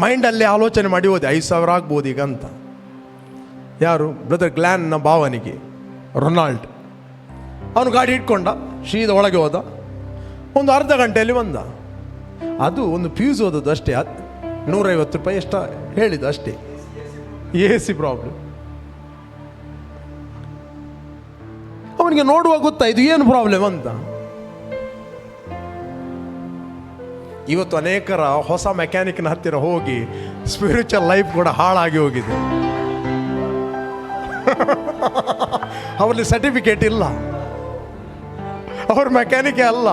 [SPEAKER 2] ಮೈಂಡಲ್ಲೇ ಆಲೋಚನೆ ಮಾಡಿ ಹೋದೆ, 5,000 ಆಗ್ಬೋದು ಈಗ ಅಂತ. ಯಾರು? ಬ್ರದರ್ ಗ್ಲ್ಯಾನ್ನ ಭಾವನಿಗೆ, ರೊನಾಲ್ಡ್. ಅವನು ಗಾಡಿ ಇಟ್ಕೊಂಡ, ಸೀದಾ ಒಳಗೆ ಹೋದ, ಒಂದು ಅರ್ಧ ಗಂಟೆಯಲ್ಲಿ ಬಂದ. ಅದು ಒಂದು ಫ್ಯೂಸ್ ಹೋದದ್ದು ಅಷ್ಟೇ, 150 ರೂಪಾಯಿ ಎಷ್ಟ ಹೇಳಿದ್ದು ಅಷ್ಟೇ. AC problem. ಅವನಿಗೆ ನೋಡುವಾಗ ಗೊತ್ತಾಯ್ತು ಏನು ಪ್ರಾಬ್ಲಮ್ ಅಂತ. ಇವತ್ತು ಅನೇಕರ ಹೊಸ ಮೆಕ್ಯಾನಿಕ್ನ ಹತ್ತಿರ ಹೋಗಿ ಸ್ಪಿರಿಚುವಲ್ ಲೈಫ್ ಕೂಡ ಹಾಳಾಗಿ ಹೋಗಿದೆ. ಅವರಲ್ಲಿ ಸರ್ಟಿಫಿಕೇಟ್ ಇಲ್ಲ, ಅವ್ರ ಮೆಕ್ಯಾನಿಕೇ ಅಲ್ಲ,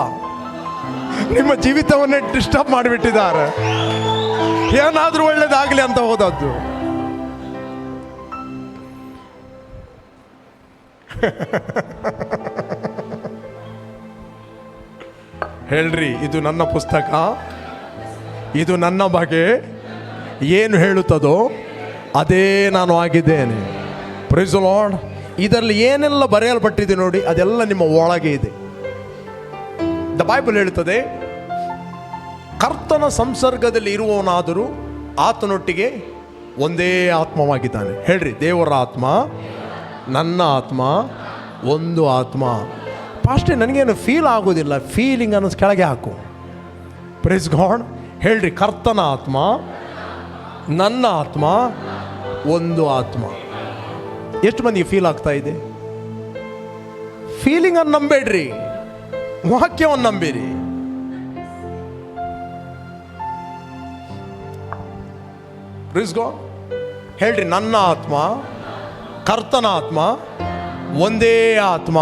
[SPEAKER 2] ನಿಮ್ಮ ಜೀವಿತವನ್ನೇ ಡಿಸ್ಟರ್ಬ್ ಮಾಡಿಬಿಟ್ಟಿದ್ದಾರೆ. ಏನಾದರೂ ಒಳ್ಳೇದಾಗಲಿ ಅಂತ ಹೋದದ್ದು. ಹೇಳ್ರಿ, ಇದು ನನ್ನ ಪುಸ್ತಕ, ಇದು ನನ್ನ ಬಗ್ಗೆ ಏನು ಹೇಳುತ್ತದೋ ಅದೇ ನಾನು ಆಗಿದ್ದೇನೆ. Praise the Lord. ಇದರಲ್ಲಿ ಏನೆಲ್ಲ ಬರೆಯಲ್ಪಟ್ಟಿದೆ ನೋಡಿ, ಅದೆಲ್ಲ ನಿಮ್ಮ ಒಳಗೆ ಇದೆ. ದ ಬೈಬಲ್ ಹೇಳುತ್ತದೆ, ಕರ್ತನ ಸಂಸರ್ಗದಲ್ಲಿ ಇರುವವನಾದರೂ ಆತನೊಟ್ಟಿಗೆ ಒಂದೇ ಆತ್ಮವಾಗಿದ್ದಾನೆ. ಹೇಳ್ರಿ, ದೇವರ ಆತ್ಮ, ನನ್ನ ಆತ್ಮ, ಒಂದು ಆತ್ಮ. ಫಾಸ್ಟೇ ನನಗೇನು ಫೀಲ್ ಆಗೋದಿಲ್ಲ, ಫೀಲಿಂಗ್ ಅನ್ನೋದು ಕೆಳಗೆ ಹಾಕು. Praise God. ಹೇಳ್ರಿ, ಕರ್ತನ ಆತ್ಮ, ನನ್ನ ಆತ್ಮ, ಒಂದು ಆತ್ಮ. ಎಷ್ಟು ಮಂದಿಗೆ ಫೀಲ್ ಆಗ್ತಾ ಇದೆ? ಫೀಲಿಂಗ್ ಅನ್ನು ನಂಬೇಡ್ರಿ, ವಾಕ್ಯವನ್ನು ನಂಬಿರಿ. Praise God. ಹೇಳ್ರಿ, ನನ್ನ ಆತ್ಮ, ಕರ್ತನ ಆತ್ಮ, ಒಂದೇ ಆತ್ಮ.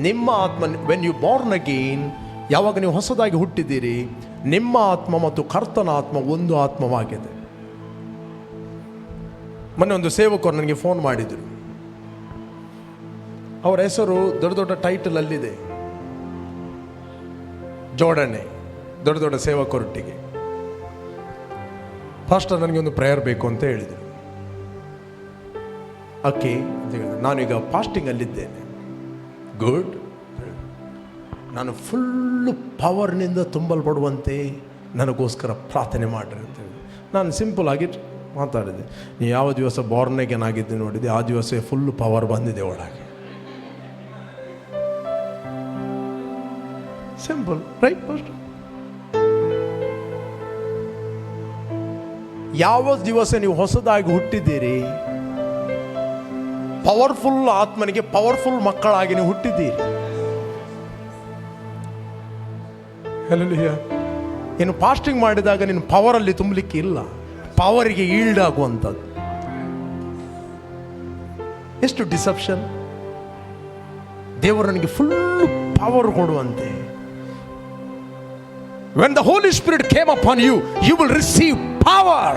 [SPEAKER 2] ನಿಮ್ಮ ಆತ್ಮ, ವೆನ್ ಯು ಬಾರ್ನ್ ಅಗೇನ್, ಯಾವಾಗ ನೀವು ಹೊಸದಾಗಿ ಹುಟ್ಟಿದ್ದೀರಿ, ನಿಮ್ಮ ಆತ್ಮ ಮತ್ತು ಕರ್ತನ ಆತ್ಮ ಒಂದು ಆತ್ಮವಾಗಿದೆ. ಮೊನ್ನೆ ಒಂದು ಸೇವಕರು ನನಗೆ ಫೋನ್ ಮಾಡಿದರು. ಅವರ ಹೆಸರು ದೊಡ್ಡ ದೊಡ್ಡ ಟೈಟಲ್ ಅಲ್ಲಿದೆ, ಜೋಡಣೆ, ದೊಡ್ಡ ದೊಡ್ಡ ಸೇವಕರೊಟ್ಟಿಗೆ. ಫಾಸ್ಟರ್ ನನಗೆ ಒಂದು ಪ್ರೇಯರ್ ಬೇಕು ಅಂತ ಹೇಳಿದರು. ಓಕೆ ಅಂತ ಹೇಳಿದೆ. ನಾನೀಗ ಫಾಸ್ಟಿಂಗಲ್ಲಿದ್ದೇನೆ. ಗುಡ್, ನಾನು ಫುಲ್ಲು ಪವರ್ನಿಂದ ತುಂಬಲ್ಪಡುವಂತೆ ನನಗೋಸ್ಕರ ಪ್ರಾರ್ಥನೆ ಮಾಡಿರಿ ಅಂತ ಹೇಳಿ ನಾನು ಸಿಂಪಲ್ ಆಗಿ ಮಾತಾಡಿದೆ. ನೀವು ಯಾವ ದಿವಸ ಬಾರ್ನ್ ಅಗೇನ್ ಆಗಿದ್ದೆ ನೋಡಿದೆ, ಆ ದಿವಸ ಫುಲ್ಲು ಪವರ್ ಬಂದಿದೆ ಒಳಗೆ. Simple, right? ಫಸ್ಟ್ ಯಾವ ದಿವಸ ನೀವು ಹೊಸದಾಗಿ ಹುಟ್ಟಿದ್ದೀರಿ, ಪವರ್ಫುಲ್ ಆತ್ಮನಿಗೆ ಪವರ್ಫುಲ್ ಮಕ್ಕಳಾಗಿ ನೀವು ಹುಟ್ಟಿದ್ದೀರಿ. ಹಲ್ಲೆಲೂಯಾ. ಇನ್ನು ಫಾಸ್ಟಿಂಗ್ ಮಾಡಿದಾಗ ನೀನು ಪವರಲ್ಲಿ ತುಂಬಲಿಕ್ಕೆ ಇಲ್ಲ, ಪವರಿಗೆ ಈಲ್ಡ್ ಆಗುವಂಥದ್ದು. ಎಷ್ಟು ಡಿಸೆಪ್ಷನ್! ದೇವರು ನನಗೆ ಫುಲ್ ಪವರ್ ಕೊಡುವಂತೆ. When the Holy Spirit came upon you, you will receive power.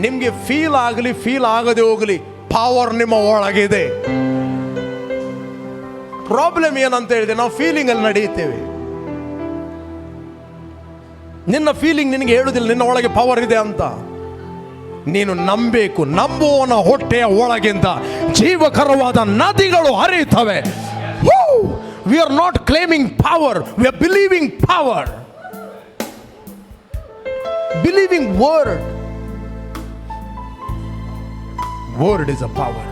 [SPEAKER 2] ನಿಮಗೆ ಫೀಲ್ ಆಗಲಿ ಫೀಲ್ ಆಗದೆ ಹೋಗಲಿ, ಪವರ್ ನಿಮ್ಮ ಒಳಗಿದೆ. ಪ್ರಾಬ್ಲಮ್ ಏನಂತ ಹೇಳಿದೆ, ನಾವು ಫೀಲಿಂಗ್ ಅಲ್ಲಿ ನಡೆಯುತ್ತೇವೆ. ನಿನ್ನ ಫೀಲಿಂಗ್ ನಿನಗೆ ಹೇಳುವುದಿಲ್ಲ ನಿನ್ನ ಒಳಗೆ ಪವರ್ ಇದೆ ಅಂತ. ನೀನು ನಂಬಬೇಕು. ನಂಬುವವನ ಹೊಟ್ಟೆಯ ಒಳಗಿಂದ ಜೀವಕರವಾದ ನದಿಗಳು ಹರಿಯುತ್ತವೆ. We are not claiming power, we are believing power. Believing word. Word is a power.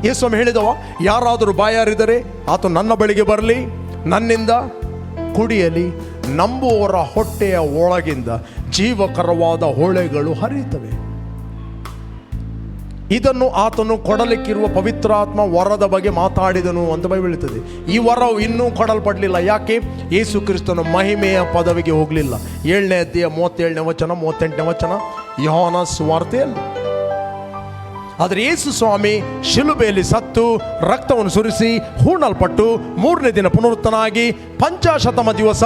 [SPEAKER 2] ಯೇಸು ಹೇಳಿದವ, ಯಾರಾದರೂ ಬಾಯಾರಿದರೆ ಆತ ನನ್ನ ಬಳಿಗೆ ಬರಲಿ, ನನ್ನಿಂದ ಕುಡಿಯಲಿ. ನಂಬುವವರ ಹೊಟ್ಟೆಯ ಒಳಗಿಂದ ಜೀವಕರವಾದ ಹೊಳೆಗಳು ಹರಿಯುತ್ತವೆ. ಇದನ್ನು ಆತನು ಕೊಡಲಿಕ್ಕಿರುವ ಪವಿತ್ರಾತ್ಮ ವರದ ಬಗ್ಗೆ ಮಾತಾಡಿದನು ಅಂತ ಬೈಬಲ್ ಹೇಳುತ್ತದೆ. ಈ ವರವು ಇನ್ನೂ ಕೊಡಲ್ಪಡಲಿಲ್ಲ. ಯಾಕೆ? ಯೇಸು ಕ್ರಿಸ್ತನು ಮಹಿಮೆಯ ಪದವಿಗೆ ಹೋಗಲಿಲ್ಲ. 7ನೇ ಅಧ್ಯಾಯ 37ನೇ ವಚನ 38ನೇ ವಚನ ಯೋಹಾನ ಸುವಾರ್ತೆಯಲ್ಲಿ. ಆದರೆ ಯೇಸು ಸ್ವಾಮಿ ಶಿಲುಬೆಯಲ್ಲಿ ಸತ್ತು ರಕ್ತವನ್ನು ಸುರಿಸಿ ಹೂಣಲ್ಪಟ್ಟು 3ನೇ ದಿನ ಪುನರುತ್ತನಾಗಿ 50ಮ ದಿವಸ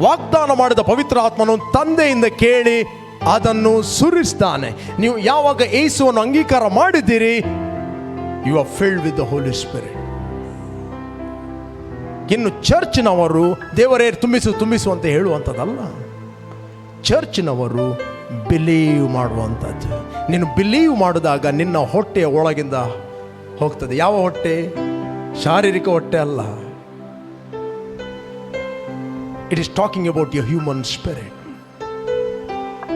[SPEAKER 2] ವಾಗ್ದಾನ ಮಾಡಿದ ಪವಿತ್ರ ಆತ್ಮನು ತಂದೆಯಿಂದ ಕೇಳಿ ಅದನ್ನು ಸುರಿಸ್ತಾನೆ. ನೀವು ಯಾವಾಗ ಯೇಸುವನ್ನು ಅಂಗೀಕಾರ ಮಾಡಿದ್ದೀರಿ, you are filled with the Holy Spirit. ಇನ್ನು ಚರ್ಚಿನವರು ದೇವರೇ ತುಂಬಿಸು ಅಂತ ಹೇಳುವಂಥದ್ದಲ್ಲ. ಚರ್ಚಿನವರು ಬಿಲೀವ್ ಮಾಡುವಂಥದ್ದು. ನೀನು ಬಿಲೀವ್ ಮಾಡಿದಾಗ ನಿನ್ನ ಹೊಟ್ಟೆಯ ಒಳಗಿಂದ ಹೋಗ್ತದೆ. ಯಾವ ಹೊಟ್ಟೆ? ಶಾರೀರಿಕ ಹೊಟ್ಟೆ ಅಲ್ಲ. It is talking about your human spirit.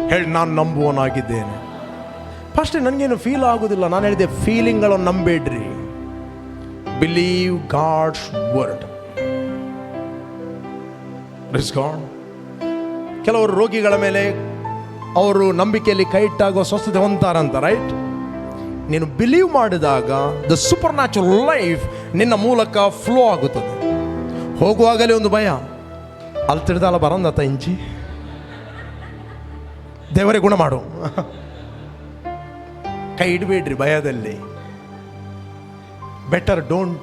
[SPEAKER 2] ಹೇಳಿ, ನಾನು ನಂಬುವನಾಗಿದ್ದೇನೆ. ಫಸ್ಟ್ ನನಗೇನು ಫೀಲ್ ಆಗೋದಿಲ್ಲ. ನಾನು ಹೇಳಿದೆ, ಫೀಲಿಂಗ್ಗಳನ್ನು ನಂಬೇಡ್ರಿ. Believe God's word. ಕೆಲವರು ರೋಗಿಗಳ ಮೇಲೆ ಅವರು ನಂಬಿಕೆಯಲ್ಲಿ ಕೈ ಇಟ್ಟಾಗ ಸ್ವಸ್ಥತೆ ಹೊಂದ್ತಾರಂತ, ರೈಟ್? ನೀನು ಬಿಲೀವ್ ಮಾಡಿದಾಗ ದ ಸೂಪರ್ ನ್ಯಾಚುರಲ್ ಲೈಫ್ ನಿನ್ನ ಮೂಲಕ ಫ್ಲೋ ಆಗುತ್ತದೆ. ಹೋಗುವಾಗಲೇ ಒಂದು ಭಯ, ಅಲ್ಲಿ ತಿಳಿದಲ್ಲ ಬರಂದತ್ತ ಇಂಚಿ ದೇವರೇ ಗುಣ ಮಾಡು. ಕೈ ಇಡಬೇಡ್ರಿ ಭಯದಲ್ಲಿ. Better don't.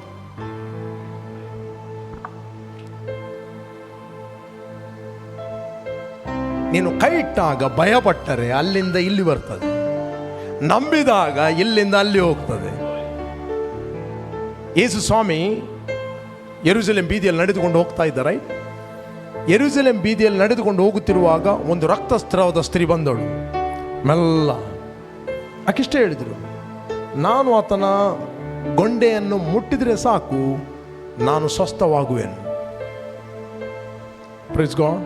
[SPEAKER 2] ನೀನು ಕೈ ಇಟ್ಟಾಗ ಭಯಪಟ್ಟರೆ ಅಲ್ಲಿಂದ ಇಲ್ಲಿ ಬರ್ತದೆ, ನಂಬಿದಾಗ ಇಲ್ಲಿಂದ ಅಲ್ಲಿ ಹೋಗ್ತದೆ. ಯೇಸು ಸ್ವಾಮಿ ಯೆರೂಸಲೇಮ್ ಬೀದಿಯಲ್ಲಿ ನಡೆದುಕೊಂಡು ಹೋಗ್ತಾ ಇದ್ದಾರೆ. ಯೆರೂಸಲೇಮ್ ಬೀದಿಯಲ್ಲಿ ನಡೆದುಕೊಂಡು ಹೋಗುತ್ತಿರುವಾಗ ಒಂದು ರಕ್ತಸ್ರಾವದ ಸ್ತ್ರೀ ಬಂದಳು. ಮೆಲ್ಲ ಆಕಿಷ್ಟೇ ಹೇಳಿದರು, ನಾನು ಆತನ ಗೊಂಡೆಯನ್ನು ಮುಟ್ಟಿದರೆ ಸಾಕು, ನಾನು ಸ್ವಸ್ಥವಾಗುವೆನು. Praise God.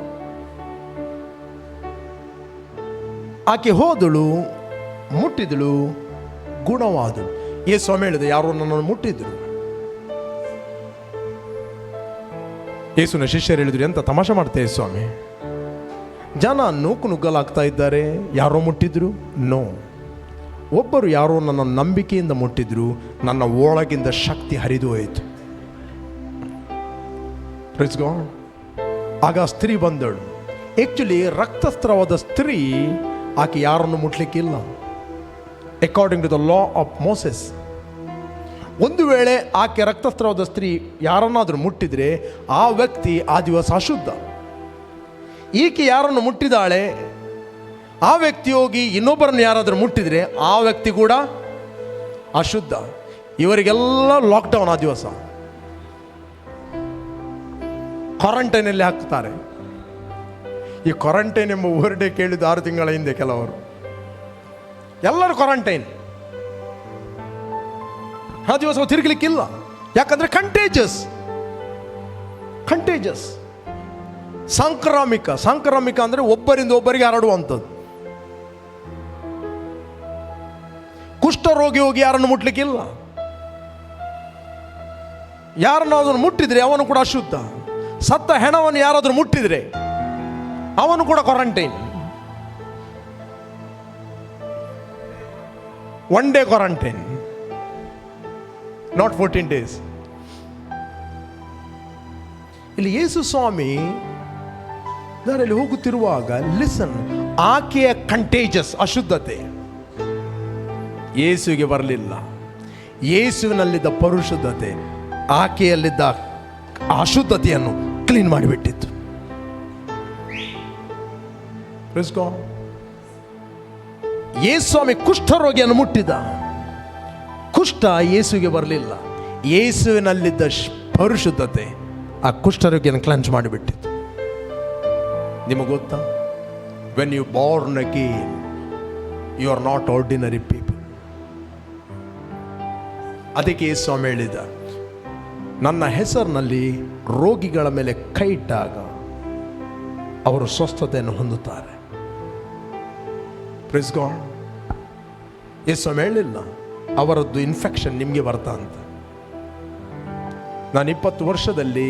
[SPEAKER 2] ಆಕೆ ಹೋದಳು, ಮುಟ್ಟಿದಳು, ಗುಣವಾದಳು. ಯೇಸು ಸ್ವಾಮಿ ಹೇಳಿದೆ, ಯಾರೋ ನನ್ನನ್ನು ಮುಟ್ಟಿದ್ರು. ಯೇಸುನ ಶಿಷ್ಯರು ಹೇಳಿದ್ರು, ಎಂತ ತಮಾಷೆ ಮಾಡ್ತೇವೆ ಸ್ವಾಮಿ, ಜನ ನೂಕು ನುಗ್ಗಲಾಗ್ತಾ ಇದ್ದಾರೆ, ಯಾರೋ ಮುಟ್ಟಿದ್ರು? ನೋ, ಒಬ್ಬರು ಯಾರೋ ನನ್ನ ನಂಬಿಕೆಯಿಂದ ಮುಟ್ಟಿದ್ರು, ನನ್ನ ಒಳಗಿಂದ ಶಕ್ತಿ ಹರಿದು ಹೋಯಿತು. Praise God. ಆಗ ಸ್ತ್ರೀ ಬಂದಳು, ಆ್ಯಕ್ಚುಲಿ ರಕ್ತಸ್ರಾವದ ಸ್ತ್ರೀ ಆಕೆ ಯಾರನ್ನು ಮುಟ್ಲಿಕ್ಕಿಲ್ಲ, according to the law of Moses. ಒಂದು ವೇಳೆ ಆಕೆ ರಕ್ತಸ್ರಾವದ ಸ್ತ್ರೀ ಯಾರನ್ನಾದರೂ ಮುಟ್ಟಿದರೆ ಆ ವ್ಯಕ್ತಿ ಆ ದಿವಸ ಅಶುದ್ಧ. ಈಕೆ ಯಾರನ್ನು ಮುಟ್ಟಿದಾಳೆ, ಆ ವ್ಯಕ್ತಿ ಹೋಗಿ ಇನ್ನೊಬ್ಬರನ್ನು ಯಾರಾದರೂ ಮುಟ್ಟಿದರೆ ಆ ವ್ಯಕ್ತಿ ಕೂಡ ಅಶುದ್ಧ. ಇವರಿಗೆಲ್ಲ ಲಾಕ್ಡೌನ್ ಆ ದಿವಸ, ಕ್ವಾರಂಟೈನಲ್ಲಿ ಹಾಕ್ತಾರೆ. ಈ ಕ್ವಾರಂಟೈನ್ ಎಂಬ ವರ್ಡೇ ಕೇಳಿದ 6 ತಿಂಗಳ ಹಿಂದೆ ಕೆಲವರು, ಎಲ್ಲರೂ ಕ್ವಾರಂಟೈನ್. ಆ ದಿವಸ ತಿರುಗಲಿಕ್ಕಿಲ್ಲ, ಯಾಕಂದ್ರೆ ಕಂಟೇಜಸ್. ಸಾಂಕ್ರಾಮಿಕ ಅಂದ್ರೆ ಒಬ್ಬರಿಂದ ಒಬ್ಬರಿಗೆ ಹರಡುವಂಥದ್ದು. ಕುಷ್ಠರೋಗಿ ಹೋಗಿ ಯಾರನ್ನು ಮುಟ್ಲಿಕ್ಕಿಲ್ಲ, ಯಾರನ್ನಾದ್ರೂ ಮುಟ್ಟಿದ್ರೆ ಅವನು ಕೂಡ ಅಶುದ್ಧ. ಸತ್ತ ಹೆಣವನ್ನು ಯಾರಾದರೂ ಮುಟ್ಟಿದ್ರೆ ಅವನು ಕೂಡ quarantine. 1 day quarantine, not 14 days. ಇಲ್ಲಿ ಯೇಸು ಸ್ವಾಮಿ ದಾರಿಯಲ್ಲಿ ಹೋಗುತ್ತಿರುವಾಗ ಲಿಸನ್, ಆಕೆಯ ಕಂಟೇಜಸ್ ಅಶುದ್ಧತೆ ಯೇಸುವಿಗೆ ಬರಲಿಲ್ಲ. ಯೇಸುವಿನಲ್ಲಿದ್ದ ಪರಿಶುದ್ಧತೆ ಆಕೆಯಲ್ಲಿದ್ದ ಅಶುದ್ಧತೆಯನ್ನು ಕ್ಲೀನ್ ಮಾಡಿಬಿಟ್ಟಿತ್ತು. ಯೇಸು ಸ್ವಾಮಿ ಕುಷ್ಠರೋಗಿಯನ್ನು ಮುಟ್ಟಿದ. ಕುಷ್ಠ ಯೇಸುವಿಗೆ ಬರಲಿಲ್ಲ, ಯೇಸುವಿನಲ್ಲಿದ್ದ ಪರಿಶುದ್ಧತೆ ಆ ಕುಷ್ಠರೋಗಿಯನ್ನು ಕ್ಲೆನ್ಸ್ ಮಾಡಿಬಿಟ್ಟಿತ್ತು. ನಿಮಗೆ ಗೊತ್ತಾ, when you born again you are not ordinary people. ಅದಕ್ಕೆ ಯೇಸು ಸ್ವಾಮಿ ಹೇಳಿದ, ನನ್ನ ಹೆಸರಿನಲ್ಲಿ ರೋಗಿಗಳ ಮೇಲೆ ಕೈ ಇಟ್ಟಾಗ ಅವರು ಸ್ವಸ್ಥತೆಯನ್ನು ಹೊಂದುತ್ತಾರೆ. Praise god. ಯೇಸು ಸ್ವಾಮಿ ಹೇಳಿಲ್ಲ ಅವರದ್ದು ಇನ್ಫೆಕ್ಷನ್ ನಿಮಗೆ ಬರ್ತಾ ಅಂತ. ನಾನು 20 ವರ್ಷದಲ್ಲಿ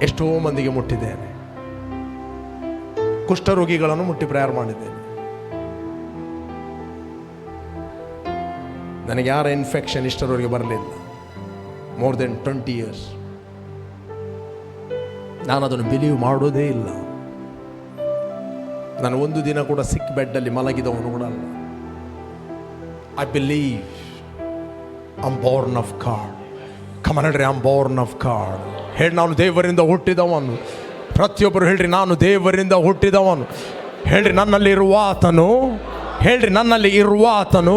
[SPEAKER 2] ಎಷ್ಟೋ ಮಂದಿಗೆ ಮುಟ್ಟಿದ್ದೇನೆ, ಕುಷ್ಠರೋಗಿಗಳನ್ನು ಮುಟ್ಟಿ ಪ್ರೇಯರ್ ಮಾಡಿದ್ದೇನೆ. ನನಗೆ ಯಾರ ಇನ್ಫೆಕ್ಷನ್ ಇಷ್ಟರವರೆಗೆ ಬರಲಿಲ್ಲ. More than 20 years. ನಾನು ಅದನ್ನು ಬಿಲೀವ್ ಮಾಡೋದೇ ಇಲ್ಲ. ನಾನು ಒಂದು ದಿನ ಕೂಡ ಸಿಕ್ ಬೆಡ್ಡಲ್ಲಿ ಮಲಗಿದವನು ಕೂಡ ಅಲ್ಲ. I believe I am born of God. ಕಮನಡ್ರಿ, I am born of God. ಹೇಳಿ, ನಾನು ದೇವರಿಂದ ಹುಟ್ಟಿದವನು. ಪ್ರತಿಯೊಬ್ಬರು ಹೇಳ್ರಿ, ನಾನು ದೇವರಿಂದ ಹುಟ್ಟಿದವನು. ಹೇಳ್ರಿ, ನನ್ನಲ್ಲಿ ಇರುವ ಆತನು. ಹೇಳ್ರಿ, ನನ್ನಲ್ಲಿ ಇರುವ ಆತನು.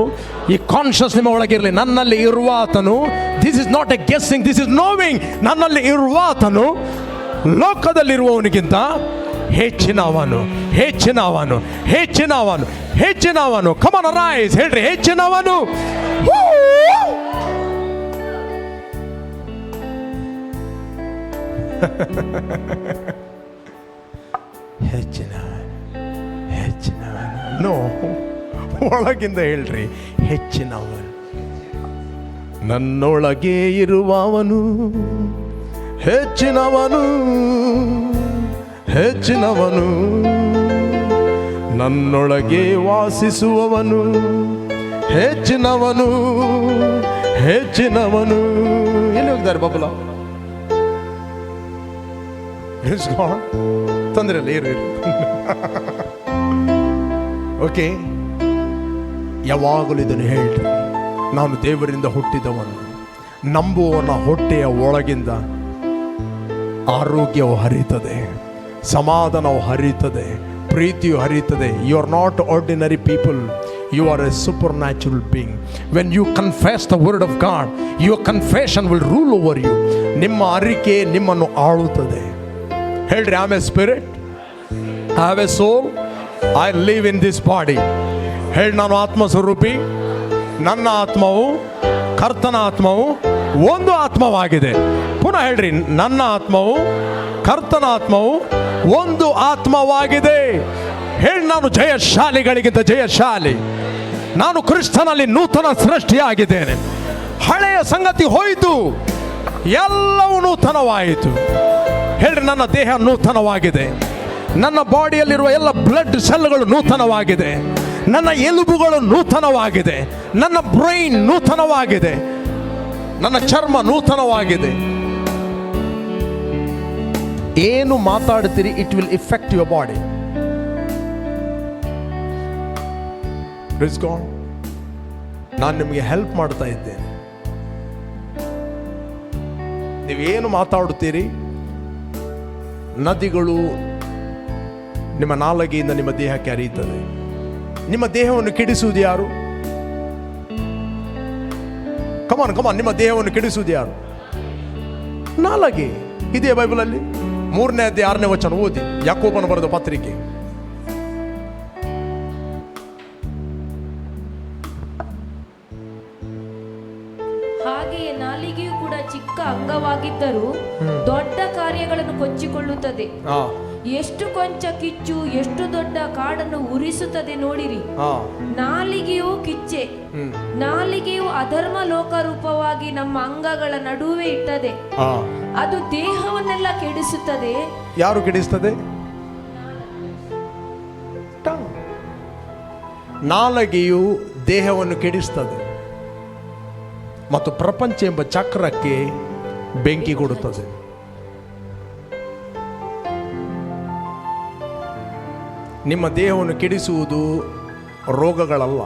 [SPEAKER 2] ಈ ಕಾನ್ಷಿಯಸ್ ನಿಮ್ಮ ಒಳಗಿರಲಿ, ನನ್ನಲ್ಲಿ ಇರುವ ಆತನು. This is not A guessing, this is knowing. ನನ್ನಲ್ಲಿ ಇರುವ ಆತನು ಲೋಕದಲ್ಲಿರುವವನಿಗಿಂತ ಹೆಚ್ಚಿನವನು, ಹೆಚ್ಚಿನವನು, ಹೆಚ್ಚಿನವನು, ಹೆಚ್ಚಿನವನು. ಕಮನ್ ರೈಸ್, ಹೇಳ್ರಿ, ಹೆಚ್ಚಿನವನು. ಹೆಚ್ಚಿನವನು, ಹೆಚ್ಚಿನವನು. ನೋ, ಒಳಗಿಂದ ಹೇಳ್ರಿ, ಹೆಚ್ಚಿನವನು. ನನ್ನೊಳಗೆ ಇರುವವನು ಹೆಚ್ಚಿನವನು, ಹೆಚ್ಚಿನವನು. ನನ್ನೊಳಗೆ ವಾಸಿಸುವವನು ಹೆಚ್ಚಿನವನು, ಹೆಚ್ಚಿನವನು. ಎಲ್ಲಿ ಹೋಗಿದ್ದಾರೆ ಬಬಲ? ತೊಂದರೆ ಇಲ್ಲ, ಇರು. ಓಕೆ, ಯಾವಾಗಲೂ ಇದನ್ನು ಹೇಳ್ರಿ, ನಾನು ದೇವರಿಂದ ಹುಟ್ಟಿದವನು. ನಂಬುವವನ ಹೊಟ್ಟೆಯ ಒಳಗಿಂದ ಆರೋಗ್ಯವು ಹರಿಯುತ್ತದೆ, ಸಮಾಧಾನವು ಹರಿಯುತ್ತದೆ, ಪ್ರೀತಿಯು ಹರಿಯುತ್ತದೆ. You are not ordinary people, you are a supernatural being. When you confess the word of God, your confession will rule over you. ನಿಮ್ಮ ಅರಿಕೆ ನಿಮ್ಮನ್ನು ಆಳುತ್ತದೆ. ಹೇಳ್ರಿ, I am a spirit, I have a soul, I live in this body. ಹೇಳಿ, ನಾನು ಆತ್ಮಸ್ವರೂಪಿ. ನನ್ನ ಆತ್ಮವು ಕರ್ತನ ಆತ್ಮವು ಒಂದು ಆತ್ಮವಾಗಿದೆ. ಪುನಃ ಹೇಳ್ರಿ, ನನ್ನ ಆತ್ಮವು ಕರ್ತನ ಆತ್ಮವು ಒಂದು ಆತ್ಮವಾಗಿದೆ. ಹೇಳಿ, ನಾನು ಜಯಶಾಲಿಗಳಿಗಿಂತ ಜಯಶಾಲಿ. ನಾನು ಕ್ರಿಸ್ತನಲ್ಲಿ ನೂತನ ಸೃಷ್ಟಿಯಾಗಿದ್ದೇನೆ. ಹಳೆಯ ಸಂಗತಿ ಹೋಯಿತು, ಎಲ್ಲವೂ ನೂತನವಾಯಿತು. ಹೇಳ್ರಿ, ನನ್ನ ದೇಹ ನೂತನವಾಗಿದೆ. ನನ್ನ ಬಾಡಿಯಲ್ಲಿರುವ ಎಲ್ಲ ಬ್ಲಡ್ ಸೆಲ್ಗಳು ನೂತನವಾಗಿದೆ. ನನ್ನ ಎಲುಬುಗಳು ನೂತನವಾಗಿದೆ. ನನ್ನ ಬ್ರೈನ್ ನೂತನವಾಗಿದೆ. ನನ್ನ ಚರ್ಮ ನೂತನವಾಗಿದೆ. ಏನು ಮಾತಾಡ್ತೀರಿ, it will affect your body. Praise God. ನಾನು ನಿಮಗೆ ಹೆಲ್ಪ್ ಮಾಡ್ತಾ ಇದ್ದೇನೆ. ನೀವೇನು ಮಾತಾಡುತ್ತೀರಿ, ನದಿಗಳು ನಿಮ್ಮ ನಾಲಿಗೆಯಿಂದ ನಿಮ್ಮ ದೇಹಕ್ಕೆ ಹರಿಯುತ್ತದೆ. ನಿಮ್ಮ ದೇಹವನ್ನು ಕೆಡಿಸುವುದು ಯಾರು? ಕಮಾನ್ ಕಮಾನ್, ನಿಮ್ಮ ದೇಹವನ್ನು ಕೆಡಿಸುವುದು ಯಾರು? ನಾಲಿಗೆ. ಇದೇ ಬೈಬಲಲ್ಲಿ 3ನೇ ಅಧ್ಯಾಯ 6ನೇ ವಚನ ಓದಿ, ಯಾಕೋಬನು ಬರೆದ ಪತ್ರಿಕೆ.
[SPEAKER 3] ಹಾಗೆಯೇ ನಾಲಿಗೆಯು ಕೂಡ ಚಿಕ್ಕ ಅಂಗವಾಗಿದ್ದರೂ ದೊಡ್ಡ ಕಾರ್ಯಗಳನ್ನು ಕೊಚ್ಚಿಕೊಳ್ಳುತ್ತದೆ. ಎಷ್ಟು ಕೊಂಚ ಕಿಚ್ಚು ಎಷ್ಟು ದೊಡ್ಡ ಕಾಡನ್ನು ಉರಿಸುತ್ತದೆ ನೋಡಿರಿ. ನಾಲಿಗೆಯು ಕಿಚ್ಚೆ, ನಾಲಿಗೆಯು ಅಧರ್ಮ ಲೋಕರೂಪವಾಗಿ ನಮ್ಮ ಅಂಗಗಳ ನಡುವೆ ಇಟ್ಟದೆ. ಅದು ದೇಹವನ್ನೆಲ್ಲ ಕೆಡಿಸುತ್ತದೆ.
[SPEAKER 2] ಯಾರು ಕೆಡಿಸ್ತದೆ? ನಾಲಿಗೆಯು ದೇಹವನ್ನು ಕೆಡಿಸ್ತದೆ ಮತ್ತು ಪ್ರಪಂಚ ಎಂಬ ಚಕ್ರಕ್ಕೆ ಬೆಂಕಿ ಕೊಡುತ್ತದೆ. ನಿಮ್ಮ ದೇಹವನ್ನು ಕೆಡಿಸುವುದು ರೋಗಗಳಲ್ಲ,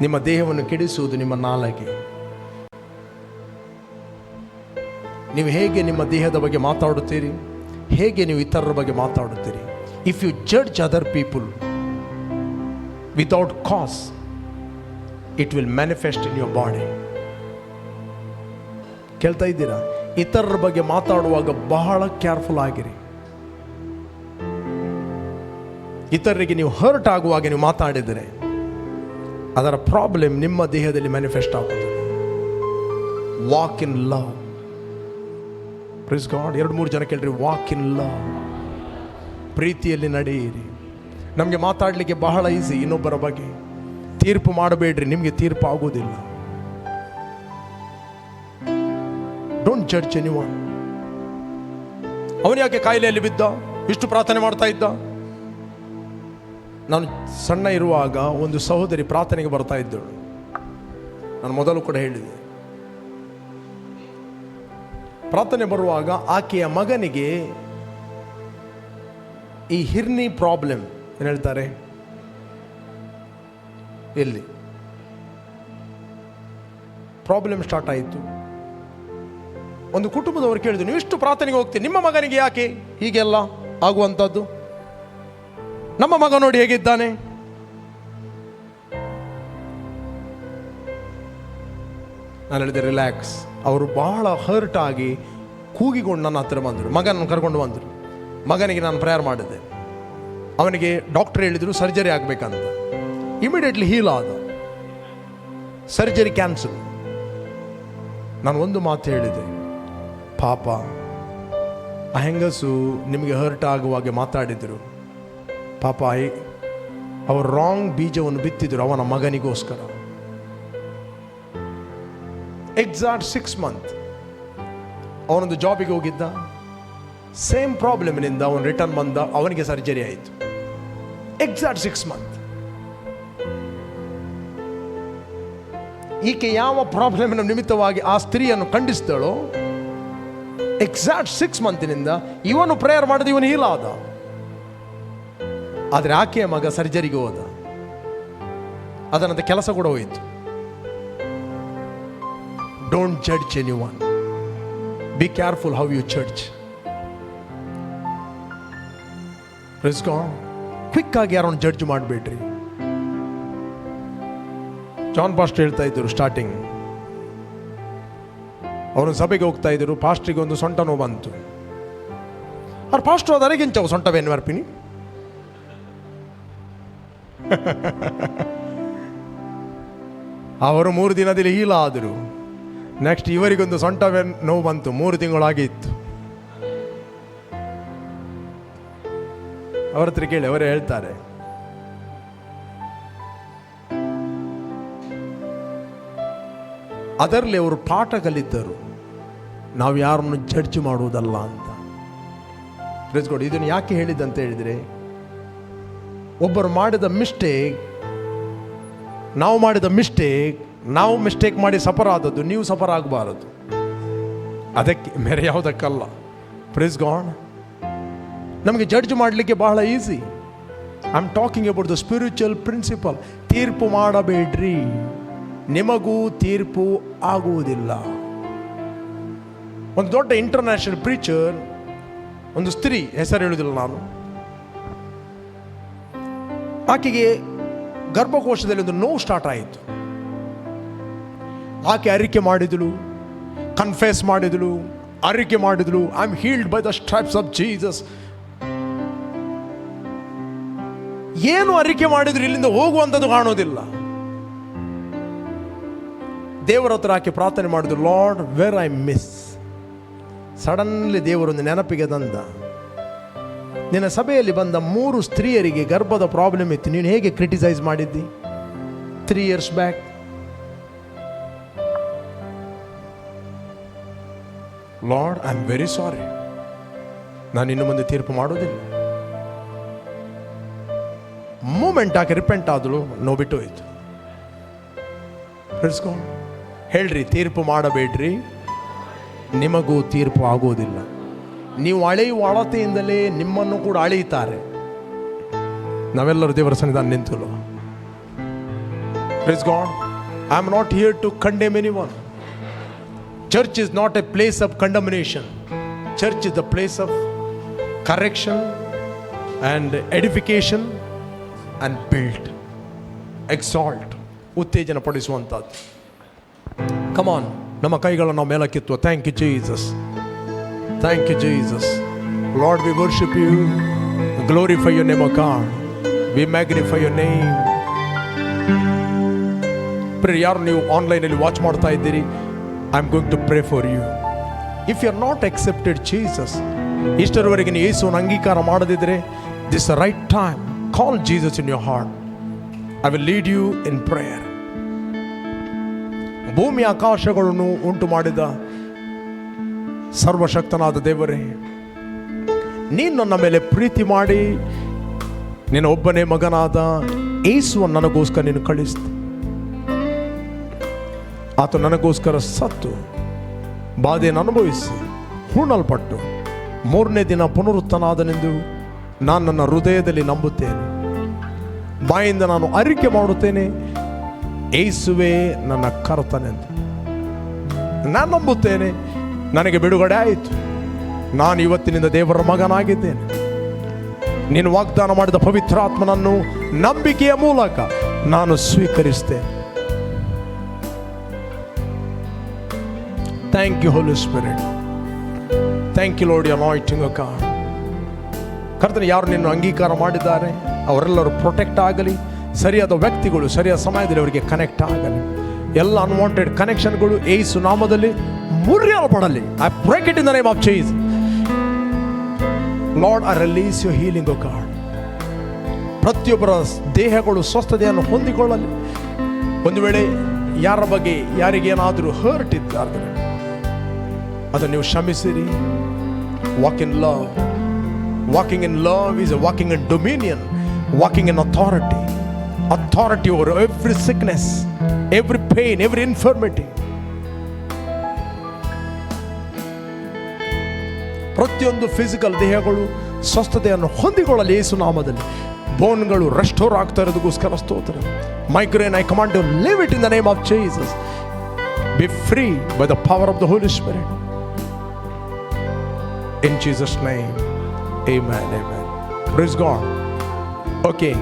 [SPEAKER 2] ನಿಮ್ಮ ದೇಹವನ್ನು ಕೆಡಿಸುವುದು ನಿಮ್ಮ ನಾಲಿಗೆ. ನೀವು ಹೇಗೆ ನಿಮ್ಮ ದೇಹದ ಬಗ್ಗೆ ಮಾತಾಡುತ್ತೀರಿ, ಹೇಗೆ ನೀವು ಇತರರ ಬಗ್ಗೆ ಮಾತಾಡುತ್ತೀರಿ. If you judge other people without cause, it will manifest in your body. ಕೇಳ್ತಾ ಇದ್ದೀರಾ? ಇತರರ ಬಗ್ಗೆ ಮಾತಾಡುವಾಗ ಬಹಳ ಕೇರ್ಫುಲ್ ಆಗಿರಿ. ಇತರರಿಗೆ ನೀವು ಹರ್ಟ್ ಆಗುವಾಗ ನೀವು ಮಾತಾಡಿದರೆ ಅದರ ಪ್ರಾಬ್ಲಮ್ ನಿಮ್ಮ ದೇಹದಲ್ಲಿ ಮ್ಯಾನಿಫೆಸ್ಟ್ ಆಗುತ್ತದೆ. Walk in love. Praise God. 2-3 ಜನ ಕೇಳ್ರಿ, ವಾಕ್ ಇನ್ ಲವ್. ಪ್ರೀತಿಯಲ್ಲಿ ನಡೆಯಿರಿ. ನಮಗೆ ಮಾತಾಡಲಿಕ್ಕೆ ಬಹಳ ಈಸಿ ಇನ್ನೊಬ್ಬರ ಬಗ್ಗೆ. ತೀರ್ಪು ಮಾಡಬೇಡ್ರಿ, ನಿಮಗೆ ತೀರ್ಪು ಆಗುವುದಿಲ್ಲ. Don't judge anyone. ಅವನು ಯಾಕೆ ಕಾಯಿಲೆಯಲ್ಲಿ ಬಿದ್ದ, ಇಷ್ಟು ಪ್ರಾರ್ಥನೆ ಮಾಡ್ತಾ ಇದ್ದ? ನಾನು ಸಣ್ಣ ಇರುವಾಗ ಒಂದು ಸಹೋದರಿ ಪ್ರಾರ್ಥನೆಗೆ ಬರ್ತಾ ಇದ್ದಳು. ನಾನು ಮೊದಲು ಕೂಡ ಹೇಳಿದೆ, ಪ್ರಾರ್ಥನೆ ಬರುವಾಗ ಆಕೆಯ ಮಗನಿಗೆ ಈ ಹಿರ್ನಿ ಪ್ರಾಬ್ಲಮ್ ಏನು ಹೇಳ್ತಾರೆ, ಎಲ್ಲಿ ಪ್ರಾಬ್ಲಮ್ ಸ್ಟಾರ್ಟ್ ಆಯಿತು. ಒಂದು ಕುಟುಂಬದವರು ಕೇಳಿದ್ರು, ನೀವು ಇಷ್ಟು ಪ್ರಾರ್ಥನೆಗೆ ಹೋಗ್ತೀರಿ, ನಿಮ್ಮ ಮಗನಿಗೆ ಯಾಕೆ ಹೀಗೆಲ್ಲ ಆಗುವಂಥದ್ದು? ನಮ್ಮ ಮಗ ನೋಡಿ ಹೇಗಿದ್ದಾನೆ. ನಾನು ಹೇಳಿದೆ ರಿಲ್ಯಾಕ್ಸ್. ಅವರು ಬಹಳ ಹರ್ಟ್ ಆಗಿ ಕೂಗಿಕೊಂಡು ನನ್ನ ಹತ್ತಿರ ಬಂದರು. ಮಗನನ್ನು ಕರ್ಕೊಂಡು ಬಂದರು. ಮಗನಿಗೆ ನಾನು ಪ್ರೇಯರ್ ಮಾಡಿದೆ. ಅವನಿಗೆ ಡಾಕ್ಟರ್ ಹೇಳಿದರು ಸರ್ಜರಿ ಆಗಬೇಕಂತ. ಇಮಿಡಿಯೇಟ್ಲಿ ಹೀಲ್ ಆದ. Surgery cancel. ನಾನು ಒಂದು ಮಾತು ಹೇಳಿದೆ, ಪಾಪ ಆ ಹೆಂಗಸು ನಿಮಗೆ ಹರ್ಟ್ ಆಗುವಾಗೆ ಮಾತಾಡಿದರು. ಪಾಪ ಅವರು ರಾಂಗ್ ಬೀಜವನ್ನು ಬಿತ್ತಿದ್ರು ಅವನ ಮಗನಿಗೋಸ್ಕರ. ಎಕ್ಸಾಕ್ಟ್ 6 months ಅವನೊಂದು ಜಾಬಿಗೆ ಹೋಗಿದ್ದ. ಸೇಮ್ ಪ್ರಾಬ್ಲಮ್ನಿಂದ ಅವನು ರಿಟರ್ನ್ ಬಂದ. ಅವನಿಗೆ ಸರ್ಜರಿ ಆಯಿತು. Exact 6 months. ಈಕೆ ಯಾವ ಪ್ರಾಬ್ಲಮ್ನ ನಿಮಿತ್ತವಾಗಿ ಆ ಸ್ತ್ರೀಯನ್ನು ಖಂಡಿಸಿದಳೋ, ಎಕ್ಸಾಕ್ಟ್ 6 monthsನಿಂದ ಇವನು ಪ್ರೇಯರ್ ಮಾಡಿದ, ಇವನು ಹೀಲ್ ಆದ. ಆದರೆ ಆಕೆಯ ಮಗ ಸರ್ಜರಿಗೆ ಹೋದ. ಅದರಂತೆ ಕೆಲಸ ಕೂಡ ಹೋಯಿತು. Don't judge anyone. Be careful how you judge. Praise God. Quick ಆಗಿ ಯಾರನ್ನು ಜಡ್ಜ್ ಮಾಡಬೇಡ್ರಿ. ಜಾನ್ ಪಾಸ್ಟರ್ ಹೇಳ್ತಾ ಇದ್ದರು ಸ್ಟಾರ್ಟಿಂಗ್, ಅವರು ಸಭೆಗೆ ಹೋಗ್ತಾ ಇದ್ದರು. ಪಾಸ್ಟ್ರಿಗೆ ಒಂದು ಸೊಂಟ ನೋವು ಬಂತು. ಅವ್ರು ಪಾಸ್ಟ್ರು ಅದರಿಗಿಂಚವು ಸೊಂಟವೇನು ವರ್ಪಿನಿ. ಅವರು 3 ದಿನದಲ್ಲಿ ಹೀಲ್ ಆದರು. ನೆಕ್ಸ್ಟ್ ಇವರಿಗೊಂದು ಸೊಂಟ ನೋವು ಬಂತು. 3 ತಿಂಗಳಾಗಿತ್ತು. ಅವ್ರ ಹತ್ರ ಕೇಳಿ, ಅವರೇ ಹೇಳ್ತಾರೆ, ಅದರಲ್ಲಿ ಅವರು ಪಾಠ ಕಲಿತರು, ನಾವು ಯಾರನ್ನು ಜಡ್ಜ್ ಮಾಡುವುದಲ್ಲ ಅಂತ. Praise God. ಇದನ್ನು ಯಾಕೆ ಹೇಳಿದ್ದಂತ ಹೇಳಿದರೆ, ಒಬ್ಬರು ಮಾಡಿದ ಮಿಸ್ಟೇಕ್, ನಾವು ಮಾಡಿದ ಮಿಸ್ಟೇಕ್, ನಾವು ಮಿಸ್ಟೇಕ್ ಮಾಡಿ ಸಫರ್ ಆದದ್ದು, ನೀವು ಸಫರ್ ಆಗಬಾರದು. ಅದಕ್ಕೆ ಬೇರೆ ಯಾವುದಕ್ಕಲ್ಲ. Praise God. ನಮಗೆ ಜಡ್ಜ್ ಮಾಡಲಿಕ್ಕೆ ಬಹಳ easy. I am talking about the spiritual principle. ತೀರ್ಪು ಮಾಡಬೇಡ್ರಿ, ನಿಮಗೂ ತೀರ್ಪು ಆಗುವುದಿಲ್ಲ. ಒಂದು ದೊಡ್ಡ ಇಂಟರ್ನ್ಯಾಷನಲ್ ಪ್ರೀಚರ್, ಒಂದು ಸ್ತ್ರೀ, ಹೆಸರು ಹೇಳುವುದಿಲ್ಲ ನಾನು, ಆಕೆಗೆ ಗರ್ಭಕೋಶದಲ್ಲಿ ಒಂದು ನೋವು ಸ್ಟಾರ್ಟ್ ಆಯಿತು. ಆಕೆ ಅರಿಕೆ ಮಾಡಿದಳು, ಕನ್ಫೆಸ್ ಮಾಡಿದಳು, ಅರಿಕೆ ಮಾಡಿದಳು, I am healed by the stripes of Jesus. ಏನು ಅರಿಕೆ ಮಾಡಿದ್ರು ಇಲ್ಲಿಂದ ಹೋಗುವಂಥದ್ದು ಕಾಣೋದಿಲ್ಲ. ದೇವರ ಹತ್ರ ಆಕೆ ಪ್ರಾರ್ಥನೆ ಮಾಡಿದ್ರು, Lord where I miss. Suddenly ದೇವರೊಂದು ನೆನಪಿಗೆ ತಂದ, ನಿನ್ನ ಸಭೆಯಲ್ಲಿ ಬಂದ 3 ಸ್ತ್ರೀಯರಿಗೆ ಗರ್ಭದ ಪ್ರಾಬ್ಲಮ್ ಇತ್ತು, ನೀನು ಹೇಗೆ ಕ್ರಿಟಿಸೈಸ್ ಮಾಡಿದ್ದಿ 3 years back? Lord I am very sorry, ನಾನು ಇನ್ನು ಮುಂದೆ ತೀರ್ಪು ಮಾಡೋದಿಲ್ಲ. ಮೂಮೆಂಟ್ ಆಕೆ ರಿಪೆಂಟ್ ಆದಳು, ನೋಬಿಟ್ಟು ಹೋಯ್ತು. ಹೇಳ್ರಿ, ತೀರ್ಪು ಮಾಡಬೇಡ್ರಿ, ನಿಮಗೂ ತೀರ್ಪು ಆಗೋದಿಲ್ಲ. ನೀವು ಅಳೆಯುವ ಅಳತೆಯಿಂದಲೇ ನಿಮ್ಮನ್ನು ಕೂಡ ಅಳೆಯುತ್ತಾರೆ. ನಾವೆಲ್ಲರೂ ದೇವರ ಸನ್ನಿಧಾನ ನಿಂತಲು. Praise God. I am not here to condemn anyone. Church is not a place of condemnation. Church is the place of correction and edification and build, exalt, ಉತ್ತೇಜನ ಪಡಿಸುವಂಥದ್ದು. Come on, ನಮ್ಮ ಕೈಗಳನ್ನು ನಾವು ಮೇಲಕ್ಕೆತ್ತುವ. Thank you Jesus. Thank you Jesus. Lord, we worship you, glorify your name, O God. We magnify your name. Pray, ಯಾರು ನೀವು ಆನ್ಲೈನಲ್ಲಿ watch ಮಾಡ್ತಾ ಇದ್ದೀರಿ, I am going to pray for you. If you are not accepted Jesus, ಇಷ್ಟರವರೆಗೆ ನೀವು ಯೇಸುವನ್ನು ಅಂಗೀಕಾರ ಮಾಡದಿದ್ದರೆ, this the right time. Call Jesus in your heart. I will lead you in prayer. ಭೂಮಿ ಆಕಾಶಗಳನ್ನು ಉಂಟು ಮಾಡಿದ ಸರ್ವಶಕ್ತನಾದ ದೇವರೇ, ನೀನು ನನ್ನ ಮೇಲೆ ಪ್ರೀತಿ ಮಾಡಿ ನಿನ್ನ ಒಬ್ಬನೇ ಮಗನಾದ ಯೇಸುವನ್ನು ನನಗೋಸ್ಕರ ನೀನು ಕಳಿಸ್ತು. ಆತ ನನಗೋಸ್ಕರ ಸತ್ತು, ಬಾಧೆಯನ್ನು ಅನುಭವಿಸಿ, ಹೂಣಲ್ಪಟ್ಟು 3ನೇ ದಿನ ಪುನರುತ್ಥಾನನಾದನೆಂದು ನಾನು ನನ್ನ ಹೃದಯದಲ್ಲಿ ನಂಬುತ್ತೇನೆ. ಬಾಯಿಂದ ನಾನು ಅರಿಕೆ ಮಾಡುತ್ತೇನೆ, ಯೇಸುವೇ ನನ್ನ ಕರ್ತನೆಂದು ನಾನು ನಂಬುತ್ತೇನೆ. ನನಗೆ ಬಿಡುಗಡೆ ಆಯಿತು. ನಾನು ಇವತ್ತಿನಿಂದ ದೇವರ ಮಗನಾಗಿದ್ದೇನೆ. ನೀನು ವಾಗ್ದಾನ ಮಾಡಿದ ಪವಿತ್ರಾತ್ಮನನ್ನು ನಂಬಿಕೆಯ ಮೂಲಕ ನಾನು ಸ್ವೀಕರಿಸ್ತೇನೆ. Thank you Holy Spirit. Thank you Lord, you anointing of God. ಕರ್ತನೆ, ಯಾರು ನಿನ್ನ ಅಂಗೀಕಾರ ಮಾಡಿದ್ದಾರೆ ಅವರೆಲ್ಲರೂ ಪ್ರೊಟೆಕ್ಟ್ ಆಗಲಿ. ಸರಿಯಾದ ವ್ಯಕ್ತಿಗಳು ಸರಿಯಾದ ಸಮಯದಲ್ಲಿ ಅವರಿಗೆ ಕನೆಕ್ಟ್ ಆಗಲಿ. ಎಲ್ಲ ಅನ್ವಾಂಟೆಡ್ ಕನೆಕ್ಷನ್ಗಳು ಯೇಸು ನಾಮದಲ್ಲಿ ಮುರಿಯಲ್ಪಡಲಿ. I break it in the name of Jesus. Lord, I release your healing, O God. ಪ್ರತಿಯೊಬ್ಬರ ದೇಹಗಳು ಸ್ವಸ್ಥತೆಯನ್ನು ಹೊಂದಿಕೊಳ್ಳಲಿ. ಒಂದು ವೇಳೆ ಯಾರ ಬಗ್ಗೆ ಯಾರಿಗೇನಾದರೂ ಹರ್ಟ್ ಇದ್ದಾರೆ, ಅದನ್ನು ನೀವು ಕ್ಷಮಿಸಿರಿ. Walk in love. Walking in love is a walking in dominion, walking in authority. Authority over every sickness, every pain, every infirmity. ಪ್ರತಿಯೊಂದು ಫಿಸಿಕಲ್ ದೇಹಗಳು ಸ್ವಸ್ಥತೆಯನ್ನು ಹೊಂದಿಕೊಳ್ಳಲಿ ಯೇಸು ನಾಮದಲ್ಲಿ. ಬೋನ್ಗಳು ರೆಸ್ಟೋರ್ ಆಗ್ತಾ ಇರೋದಕ್ಕೋಸ್ಕರ ಸ್ತೋತ್ರ. Migraine, I command you, leave it in the name of Jesus. Be free by the power of the Holy Spirit. In Jesus name, amen, amen. Praise God. Okay.